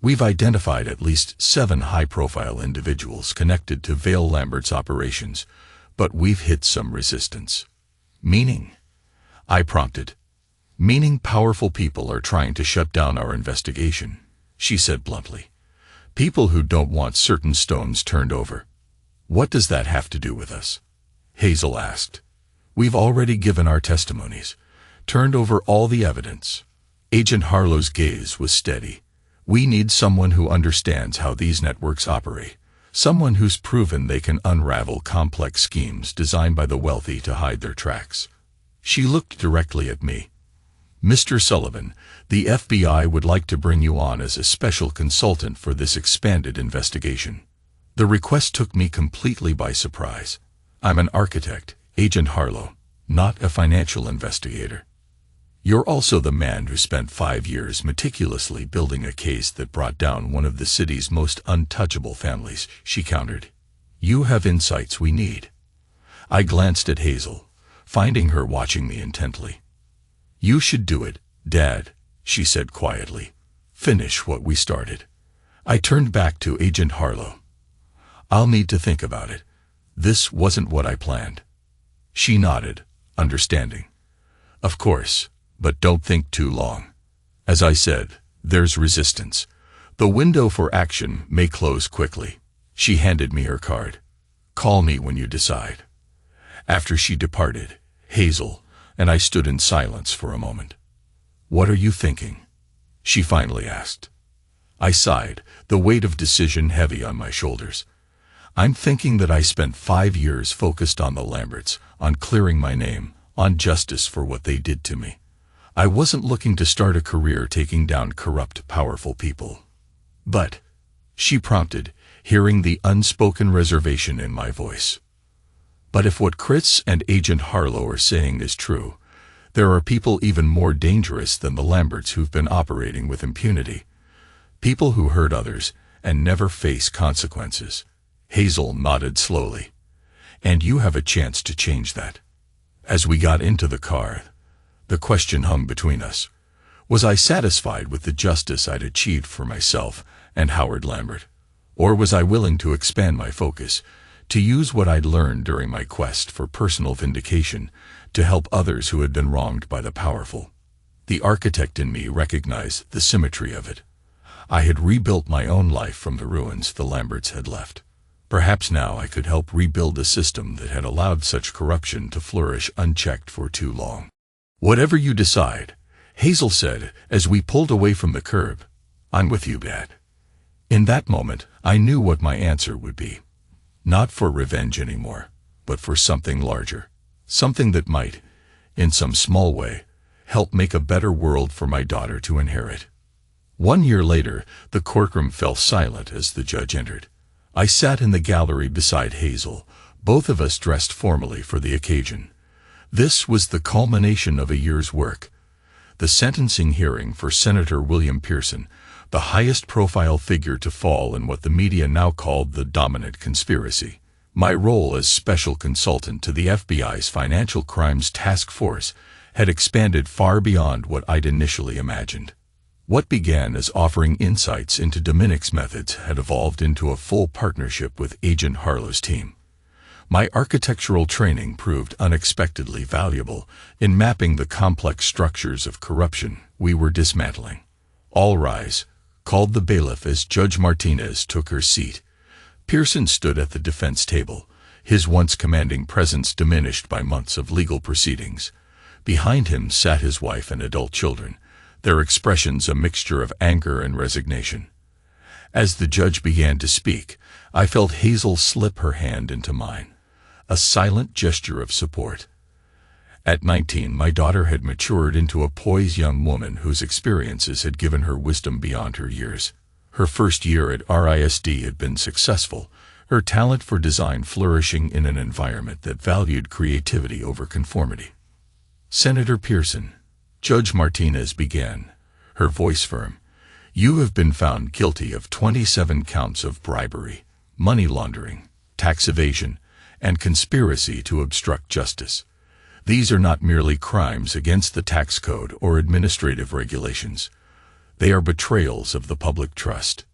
We've identified at least 7 high-profile individuals connected to Vale Lambert's operations, but we've hit some resistance. Meaning? I prompted. Meaning powerful people are trying to shut down our investigation, she said bluntly. People who don't want certain stones turned over. What does that have to do with us? Hazel asked. We've already given our testimonies, turned over all the evidence. Agent Harlow's gaze was steady. We need someone who understands how these networks operate, someone who's proven they can unravel complex schemes designed by the wealthy to hide their tracks. She looked directly at me. Mr. Sullivan, the FBI would like to bring you on as a special consultant for this expanded investigation. The request took me completely by surprise. I'm an architect, Agent Harlow, not a financial investigator. You're also the man who spent 5 years meticulously building a case that brought down one of the city's most untouchable families, she countered. You have insights we need. I glanced at Hazel, finding her watching me intently. You should do it, Dad, she said quietly. Finish what we started. I turned back to Agent Harlow. I'll need to think about it. This wasn't what I planned. She nodded, understanding. Of course, but don't think too long. As I said, there's resistance. The window for action may close quickly. She handed me her card. Call me when you decide. After she departed, Hazel and I stood in silence for a moment. What are you thinking? She finally asked. I sighed, the weight of decision heavy on my shoulders. I'm thinking that I spent 5 years focused on the Lamberts, on clearing my name, on justice for what they did to me. I wasn't looking to start a career taking down corrupt, powerful people. But, she prompted, hearing the unspoken reservation in my voice. But if what Chris and Agent Harlow are saying is true, there are people even more dangerous than the Lamberts who've been operating with impunity. People who hurt others and never face consequences. Hazel nodded slowly. And you have a chance to change that. As we got into the car, the question hung between us. Was I satisfied with the justice I'd achieved for myself and Howard Lambert? Or was I willing to expand my focus, to use what I'd learned during my quest for personal vindication to help others who had been wronged by the powerful? The architect in me recognized the symmetry of it. I had rebuilt my own life from the ruins the Lamberts had left. Perhaps now I could help rebuild a system that had allowed such corruption to flourish unchecked for too long. Whatever you decide, Hazel said as we pulled away from the curb, I'm with you, Dad. In that moment, I knew what my answer would be. Not for revenge anymore, but for something larger. Something that might, in some small way, help make a better world for my daughter to inherit. 1 year later, the courtroom fell silent as the judge entered. I sat in the gallery beside Hazel, both of us dressed formally for the occasion. This was the culmination of a year's work. The sentencing hearing for Senator William Pearson, the highest-profile figure to fall in what the media now called the dominant conspiracy. My role as special consultant to the FBI's Financial Crimes Task Force had expanded far beyond what I'd initially imagined. What began as offering insights into Dominic's methods had evolved into a full partnership with Agent Harlow's team. My architectural training proved unexpectedly valuable in mapping the complex structures of corruption we were dismantling. "All rise," called the bailiff as Judge Martinez took her seat. Pearson stood at the defense table, his once commanding presence diminished by months of legal proceedings. Behind him sat his wife and adult children, their expressions a mixture of anger and resignation. As the judge began to speak, I felt Hazel slip her hand into mine, a silent gesture of support. At 19, my daughter had matured into a poised young woman whose experiences had given her wisdom beyond her years. Her first year at RISD had been successful, her talent for design flourishing in an environment that valued creativity over conformity. "Senator Pearson," Judge Martinez began, her voice firm, "you have been found guilty of 27 counts of bribery, money laundering, tax evasion, and conspiracy to obstruct justice. These are not merely crimes against the tax code or administrative regulations. They are betrayals of the public trust."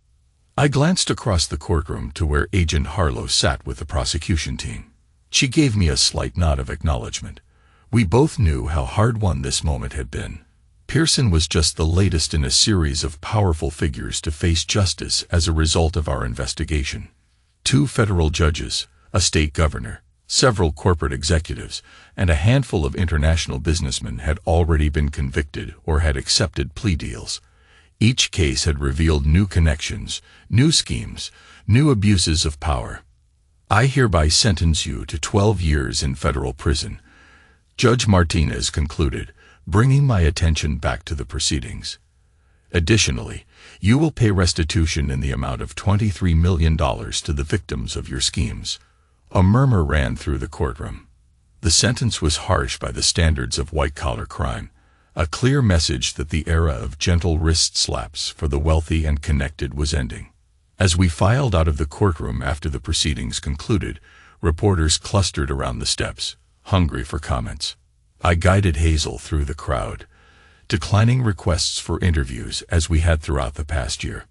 I glanced across the courtroom to where Agent Harlow sat with the prosecution team. She gave me a slight nod of acknowledgement. We both knew how hard-won this moment had been. Pearson was just the latest in a series of powerful figures to face justice as a result of our investigation. 2 federal judges, a state governor, several corporate executives, and a handful of international businessmen had already been convicted or had accepted plea deals. Each case had revealed new connections, new schemes, new abuses of power. "I hereby sentence you to 12 years in federal prison," Judge Martinez concluded, bringing my attention back to the proceedings. "Additionally, you will pay restitution in the amount of $23 million to the victims of your schemes." A murmur ran through the courtroom. The sentence was harsh by the standards of white-collar crime, a clear message that the era of gentle wrist slaps for the wealthy and connected was ending. As we filed out of the courtroom after the proceedings concluded, reporters clustered around the steps, hungry for comments. I guided Hazel through the crowd, declining requests for interviews as we had throughout the past year.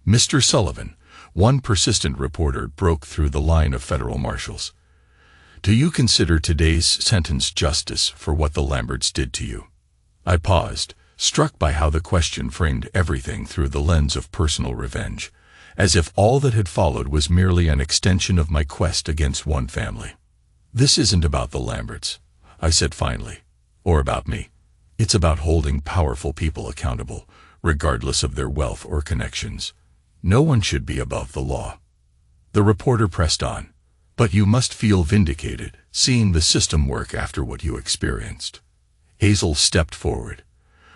"Mr. Sullivan," one persistent reporter broke through the line of federal marshals, "do you consider today's sentence justice for what the Lamberts did to you?" I paused, struck by how the question framed everything through the lens of personal revenge, as if all that had followed was merely an extension of my quest against one family. "This isn't about the Lamberts," I said finally, "or about me. It's about holding powerful people accountable, regardless of their wealth or connections. No one should be above the law." The reporter pressed on, "But you must feel vindicated, seeing the system work after what you experienced." Hazel stepped forward.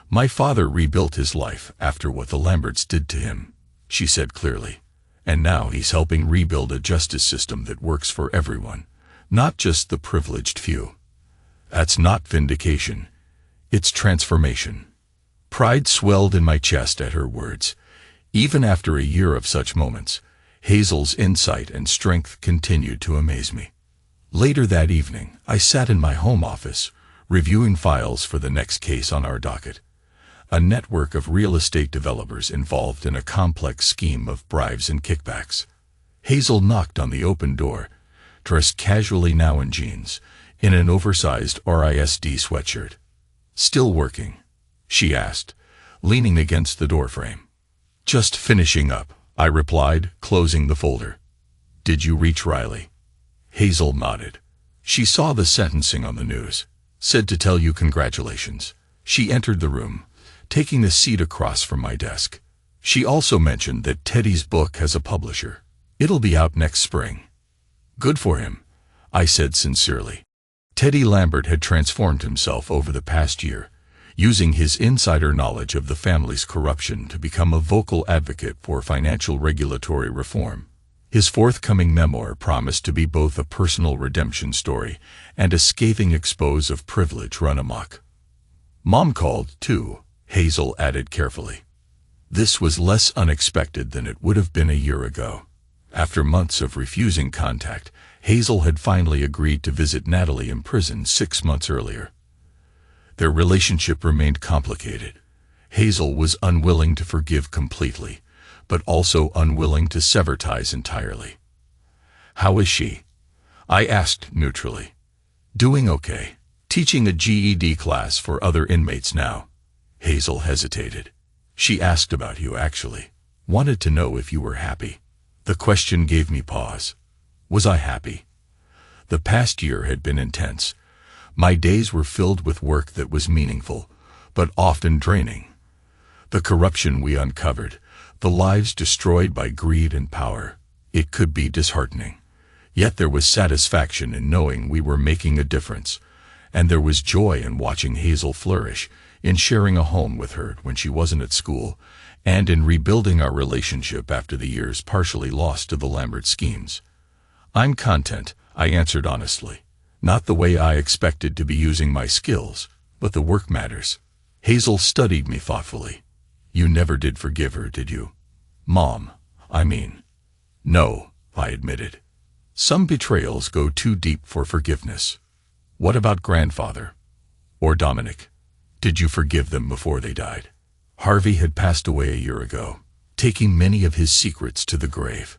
"My father rebuilt his life after what the Lamberts did to him," she said clearly. "And now he's helping rebuild a justice system that works for everyone, not just the privileged few." That's not vindication. It's transformation. Pride swelled in my chest at her words. Even after a year of such moments, Hazel's insight and strength continued to amaze me. Later that evening, I sat in my home office, reviewing files for the next case on our docket. A network of real estate developers involved in a complex scheme of bribes and kickbacks. Hazel knocked on the open door, dressed casually now in jeans, in an oversized RISD sweatshirt. "Still working?" she asked, leaning against the doorframe. "Just finishing up," I replied, closing the folder. "Did you reach Riley?" Hazel nodded. "She saw the sentencing on the news. Said to tell you congratulations." She entered the room, taking the seat across from my desk. "She also mentioned that Teddy's book has a publisher. It'll be out next spring." "Good for him," I said sincerely. Teddy Lambert had transformed himself over the past year, using his insider knowledge of the family's corruption to become a vocal advocate for financial regulatory reform. His forthcoming memoir promised to be both a personal redemption story and a scathing expose of privilege run amok. "Mom called, too," Hazel added carefully. This was less unexpected than it would have been a year ago. After months of refusing contact, Hazel had finally agreed to visit Natalie in prison 6 months earlier. Their relationship remained complicated. Hazel was unwilling to forgive completely, but also unwilling to sever ties entirely. "How is she?" I asked neutrally. "Doing okay. Teaching a GED class for other inmates now." Hazel hesitated. "She asked about you, actually. Wanted to know if you were happy." The question gave me pause. Was I happy? The past year had been intense. My days were filled with work that was meaningful, but often draining. The corruption we uncovered, the lives destroyed by greed and power, it could be disheartening. Yet there was satisfaction in knowing we were making a difference, and there was joy in watching Hazel flourish, in sharing a home with her when she wasn't at school, and in rebuilding our relationship after the years partially lost to the Lambert schemes. "I'm content," I answered honestly. "Not the way I expected to be using my skills, but the work matters." Hazel studied me thoughtfully. "You never did forgive her, did you?" "Mom, I mean." "No," I admitted. "Some betrayals go too deep for forgiveness." "What about grandfather? Or Dominic? Did you forgive them before they died?" Harvey had passed away a year ago, taking many of his secrets to the grave.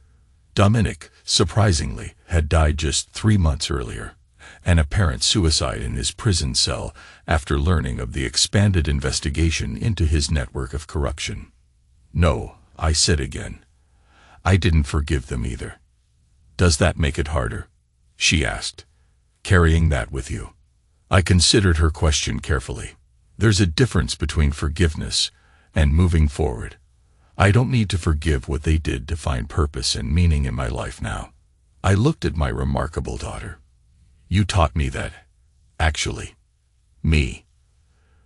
Dominic, surprisingly, had died just 3 months earlier, an apparent suicide in his prison cell after learning of the expanded investigation into his network of corruption. "No," I said again. "I didn't forgive them either." "Does that make it harder?" she asked. "Carrying that with you?" I considered her question carefully. There's a difference between forgiveness and moving forward. I don't need to forgive what they did to find purpose and meaning in my life now. I looked at my remarkable daughter. "You taught me that, actually. Me.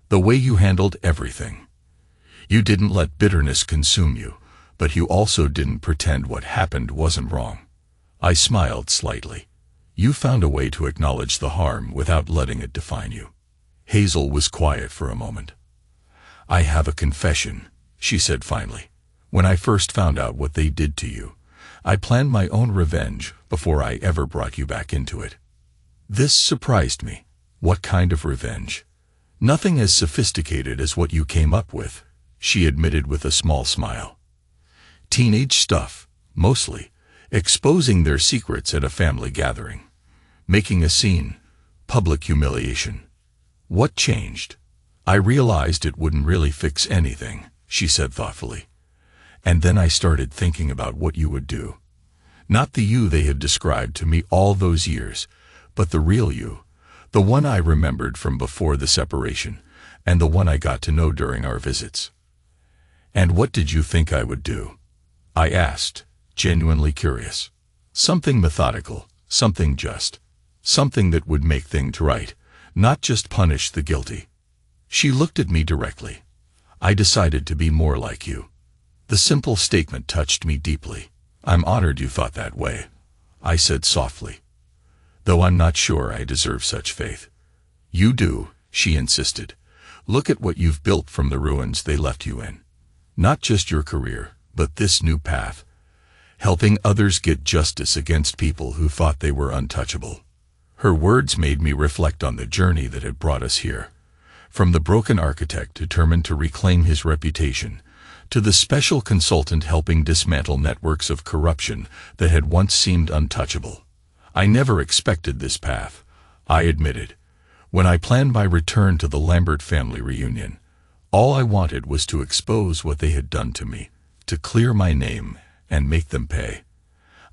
The way you handled everything. You didn't let bitterness consume you, but you also didn't pretend what happened wasn't wrong." I smiled slightly. "You found a way to acknowledge the harm without letting it define you." Hazel was quiet for a moment. "I have a confession," she said finally. "When I first found out what they did to you, I planned my own revenge before I ever brought you back into it." This surprised me. "What kind of revenge?" "Nothing as sophisticated as what you came up with," she admitted with a small smile. "Teenage stuff, mostly. Exposing their secrets at a family gathering. Making a scene. Public humiliation." "What changed?" "I realized it wouldn't really fix anything," she said thoughtfully. "And then I started thinking about what you would do. Not the you they had described to me all those years, but the real you, the one I remembered from before the separation, and the one I got to know during our visits." "And what did you think I would do?" I asked, genuinely curious. "Something methodical, something just. Something that would make things right, not just punish the guilty." She looked at me directly. "I decided to be more like you." The simple statement touched me deeply. "I'm honored you thought that way," I said softly. "Though I'm not sure I deserve such faith." "You do," she insisted. "Look at what you've built from the ruins they left you in. Not just your career, but this new path. Helping others get justice against people who thought they were untouchable." Her words made me reflect on the journey that had brought us here. From the broken architect determined to reclaim his reputation, to the special consultant helping dismantle networks of corruption that had once seemed untouchable. I never expected this path, I admitted. When I planned my return to the Lambert family reunion, all I wanted was to expose what they had done to me, to clear my name and make them pay.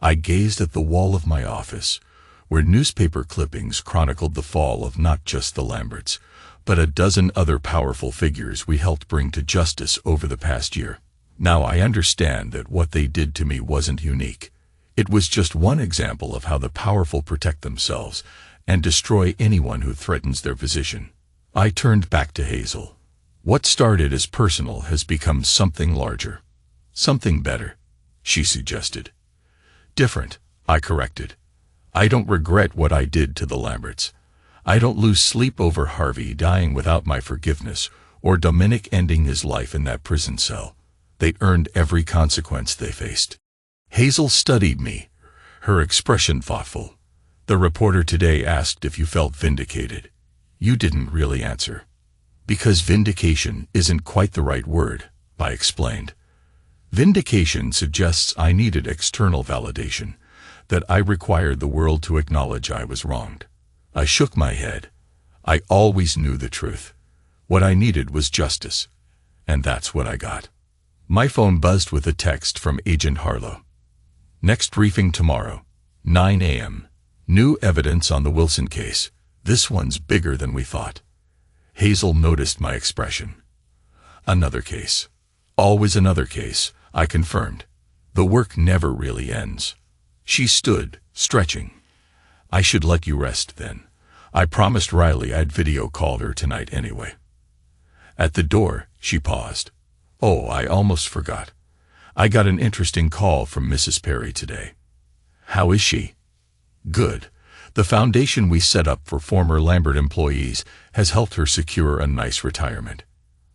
I gazed at the wall of my office, where newspaper clippings chronicled the fall of not just the Lamberts, but a dozen other powerful figures we helped bring to justice over the past year. Now I understand that what they did to me wasn't unique. It was just one example of how the powerful protect themselves and destroy anyone who threatens their position. I turned back to Hazel. "What started as personal has become something larger. Something better," she suggested. "Different," I corrected. "I don't regret what I did to the Lamberts. I don't lose sleep over Harvey dying without my forgiveness or Dominic ending his life in that prison cell. They earned every consequence they faced." Hazel studied me, her expression thoughtful. "The reporter today asked if you felt vindicated. You didn't really answer." Because vindication isn't quite the right word, I explained. Vindication suggests I needed external validation, that I required the world to acknowledge I was wronged. I shook my head. I always knew the truth. What I needed was justice. And that's what I got. My phone buzzed with a text from Agent Harlow. Next briefing tomorrow, 9 a.m. New evidence on the Wilson case. This one's bigger than we thought. Hazel noticed my expression. Another case. Always another case, I confirmed. The work never really ends. She stood, stretching. I should let you rest then. I promised Riley I'd video call her tonight anyway. At the door, she paused. Oh, I almost forgot. I got an interesting call from Mrs. Perry today. How is she? Good. The foundation we set up for former Lambert employees has helped her secure a nice retirement.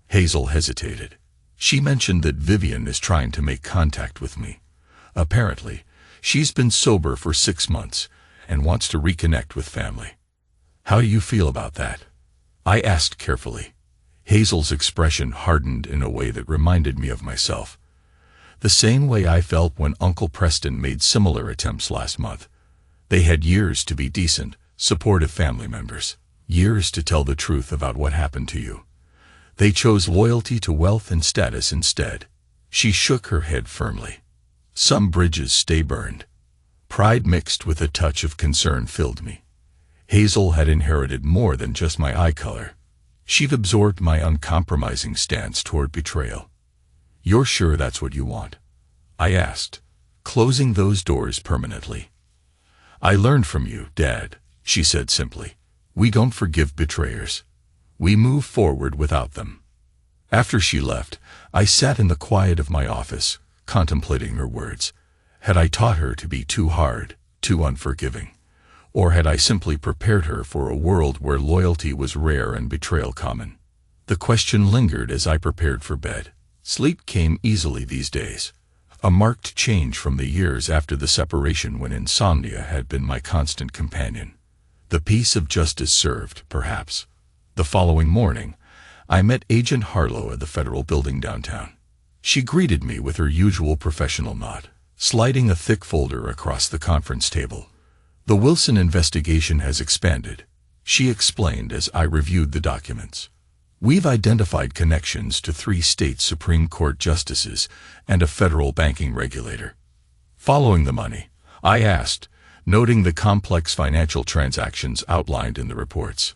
Hazel hesitated. She mentioned that Vivian is trying to make contact with me. Apparently, she's been sober for 6 months and wants to reconnect with family. How do you feel about that? I asked carefully. Hazel's expression hardened in a way that reminded me of myself. The same way I felt when Uncle Preston made similar attempts last month. They had years to be decent, supportive family members. Years to tell the truth about what happened to you. They chose loyalty to wealth and status instead. She shook her head firmly. Some bridges stay burned. Pride mixed with a touch of concern filled me. Hazel had inherited more than just my eye color. She'd absorbed my uncompromising stance toward betrayal. You're sure that's what you want? I asked, closing those doors permanently. I learned from you, Dad, she said simply. We don't forgive betrayers. We move forward without them. After she left, I sat in the quiet of my office, contemplating her words. Had I taught her to be too hard, too unforgiving? Or had I simply prepared her for a world where loyalty was rare and betrayal common? The question lingered as I prepared for bed. Sleep came easily these days, a marked change from the years after the separation when insomnia had been my constant companion. The peace of justice served, perhaps. The following morning, I met Agent Harlow at the Federal Building downtown. She greeted me with her usual professional nod, sliding a thick folder across the conference table. The Wilson investigation has expanded, she explained as I reviewed the documents. We've identified connections to 3 state Supreme Court justices and a federal banking regulator. Following the money, I asked, noting the complex financial transactions outlined in the reports.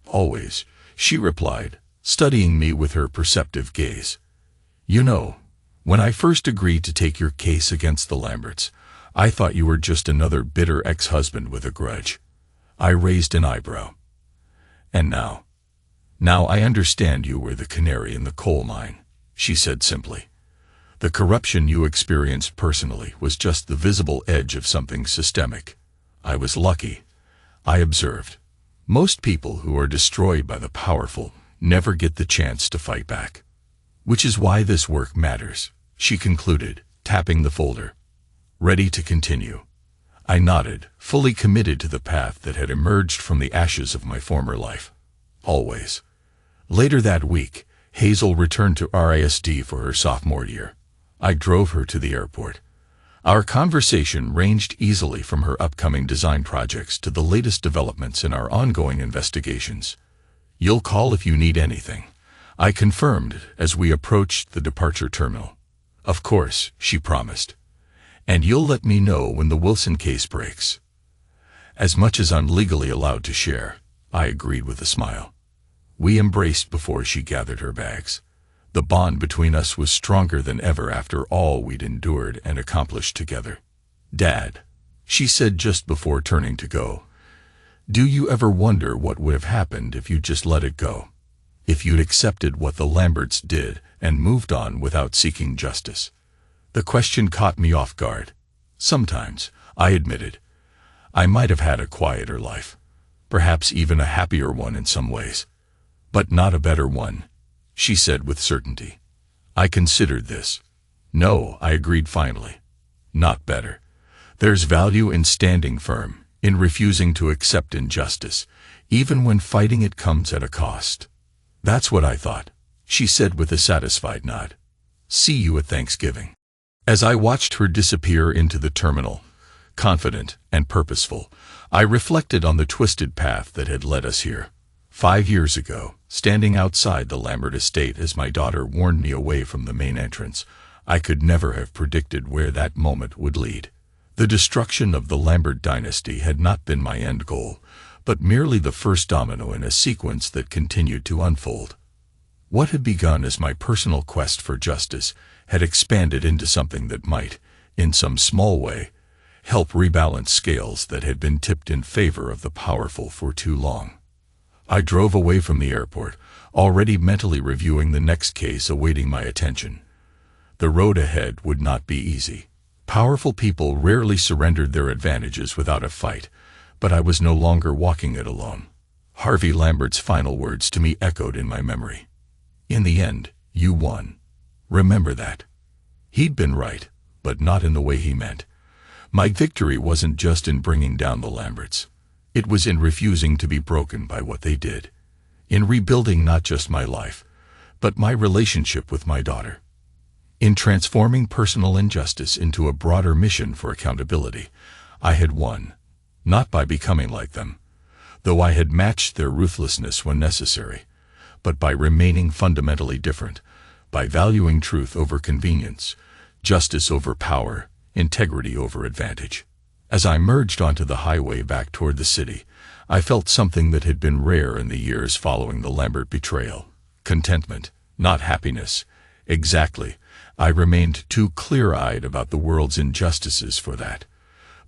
Always, she replied, studying me with her perceptive gaze. You know, when I first agreed to take your case against the Lamberts, I thought you were just another bitter ex-husband with a grudge. I raised an eyebrow. And now I understand you were the canary in the coal mine, she said simply. The corruption you experienced personally was just the visible edge of something systemic. I was lucky, I observed. Most people who are destroyed by the powerful never get the chance to fight back. Which is why this work matters, she concluded, tapping the folder. Ready to continue. I nodded, fully committed to the path that had emerged from the ashes of my former life. Always. Later that week, Hazel returned to RISD for her sophomore year. I drove her to the airport. Our conversation ranged easily from her upcoming design projects to the latest developments in our ongoing investigations. You'll call if you need anything, I confirmed as we approached the departure terminal. Of course, she promised. And you'll let me know when the Wilson case breaks. As much as I'm legally allowed to share, I agreed with a smile. We embraced before she gathered her bags. The bond between us was stronger than ever after all we'd endured and accomplished together. Dad, she said just before turning to go, do you ever wonder what would have happened if you'd just let it go? If you'd accepted what the Lamberts did and moved on without seeking justice? The question caught me off guard. Sometimes, I admitted, I might have had a quieter life, perhaps even a happier one in some ways. But not a better one, she said with certainty. I considered this. No, I agreed finally. Not better. There's value in standing firm, in refusing to accept injustice, even when fighting it comes at a cost. "That's what I thought," she said with a satisfied nod. "See you at Thanksgiving." As I watched her disappear into the terminal, confident and purposeful, I reflected on the twisted path that had led us here. 5 years ago, standing outside the Lambert estate as my daughter warned me away from the main entrance, I could never have predicted where that moment would lead. The destruction of the Lambert dynasty had not been my end goal, but merely the first domino in a sequence that continued to unfold. What had begun as my personal quest for justice had expanded into something that might, in some small way, help rebalance scales that had been tipped in favor of the powerful for too long. I drove away from the airport, already mentally reviewing the next case awaiting my attention. The road ahead would not be easy. Powerful people rarely surrendered their advantages without a fight, but I was no longer walking it alone. Harvey Lambert's final words to me echoed in my memory. "In the end, you won. Remember that." He'd been right, but not in the way he meant. My victory wasn't just in bringing down the Lamberts. It was in refusing to be broken by what they did. In rebuilding not just my life, but my relationship with my daughter. In transforming personal injustice into a broader mission for accountability, I had won. Not by becoming like them, though I had matched their ruthlessness when necessary, but by remaining fundamentally different, by valuing truth over convenience, justice over power, integrity over advantage. As I merged onto the highway back toward the city, I felt something that had been rare in the years following the Lambert betrayal. Contentment, not happiness. Exactly. I remained too clear-eyed about the world's injustices for that.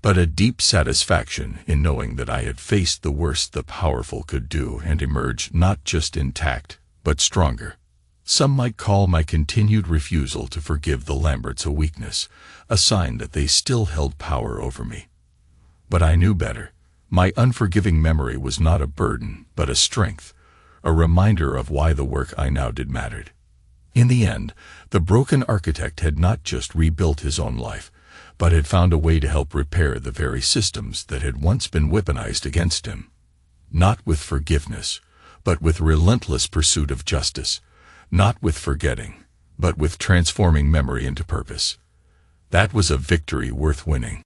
But a deep satisfaction in knowing that I had faced the worst the powerful could do and emerged not just intact, but stronger. Some might call my continued refusal to forgive the Lamberts a weakness, a sign that they still held power over me. But I knew better. My unforgiving memory was not a burden, but a strength, a reminder of why the work I now did mattered. In the end, the broken architect had not just rebuilt his own life, but had found a way to help repair the very systems that had once been weaponized against him. Not with forgiveness, but with relentless pursuit of justice. Not with forgetting, but with transforming memory into purpose. That was a victory worth winning.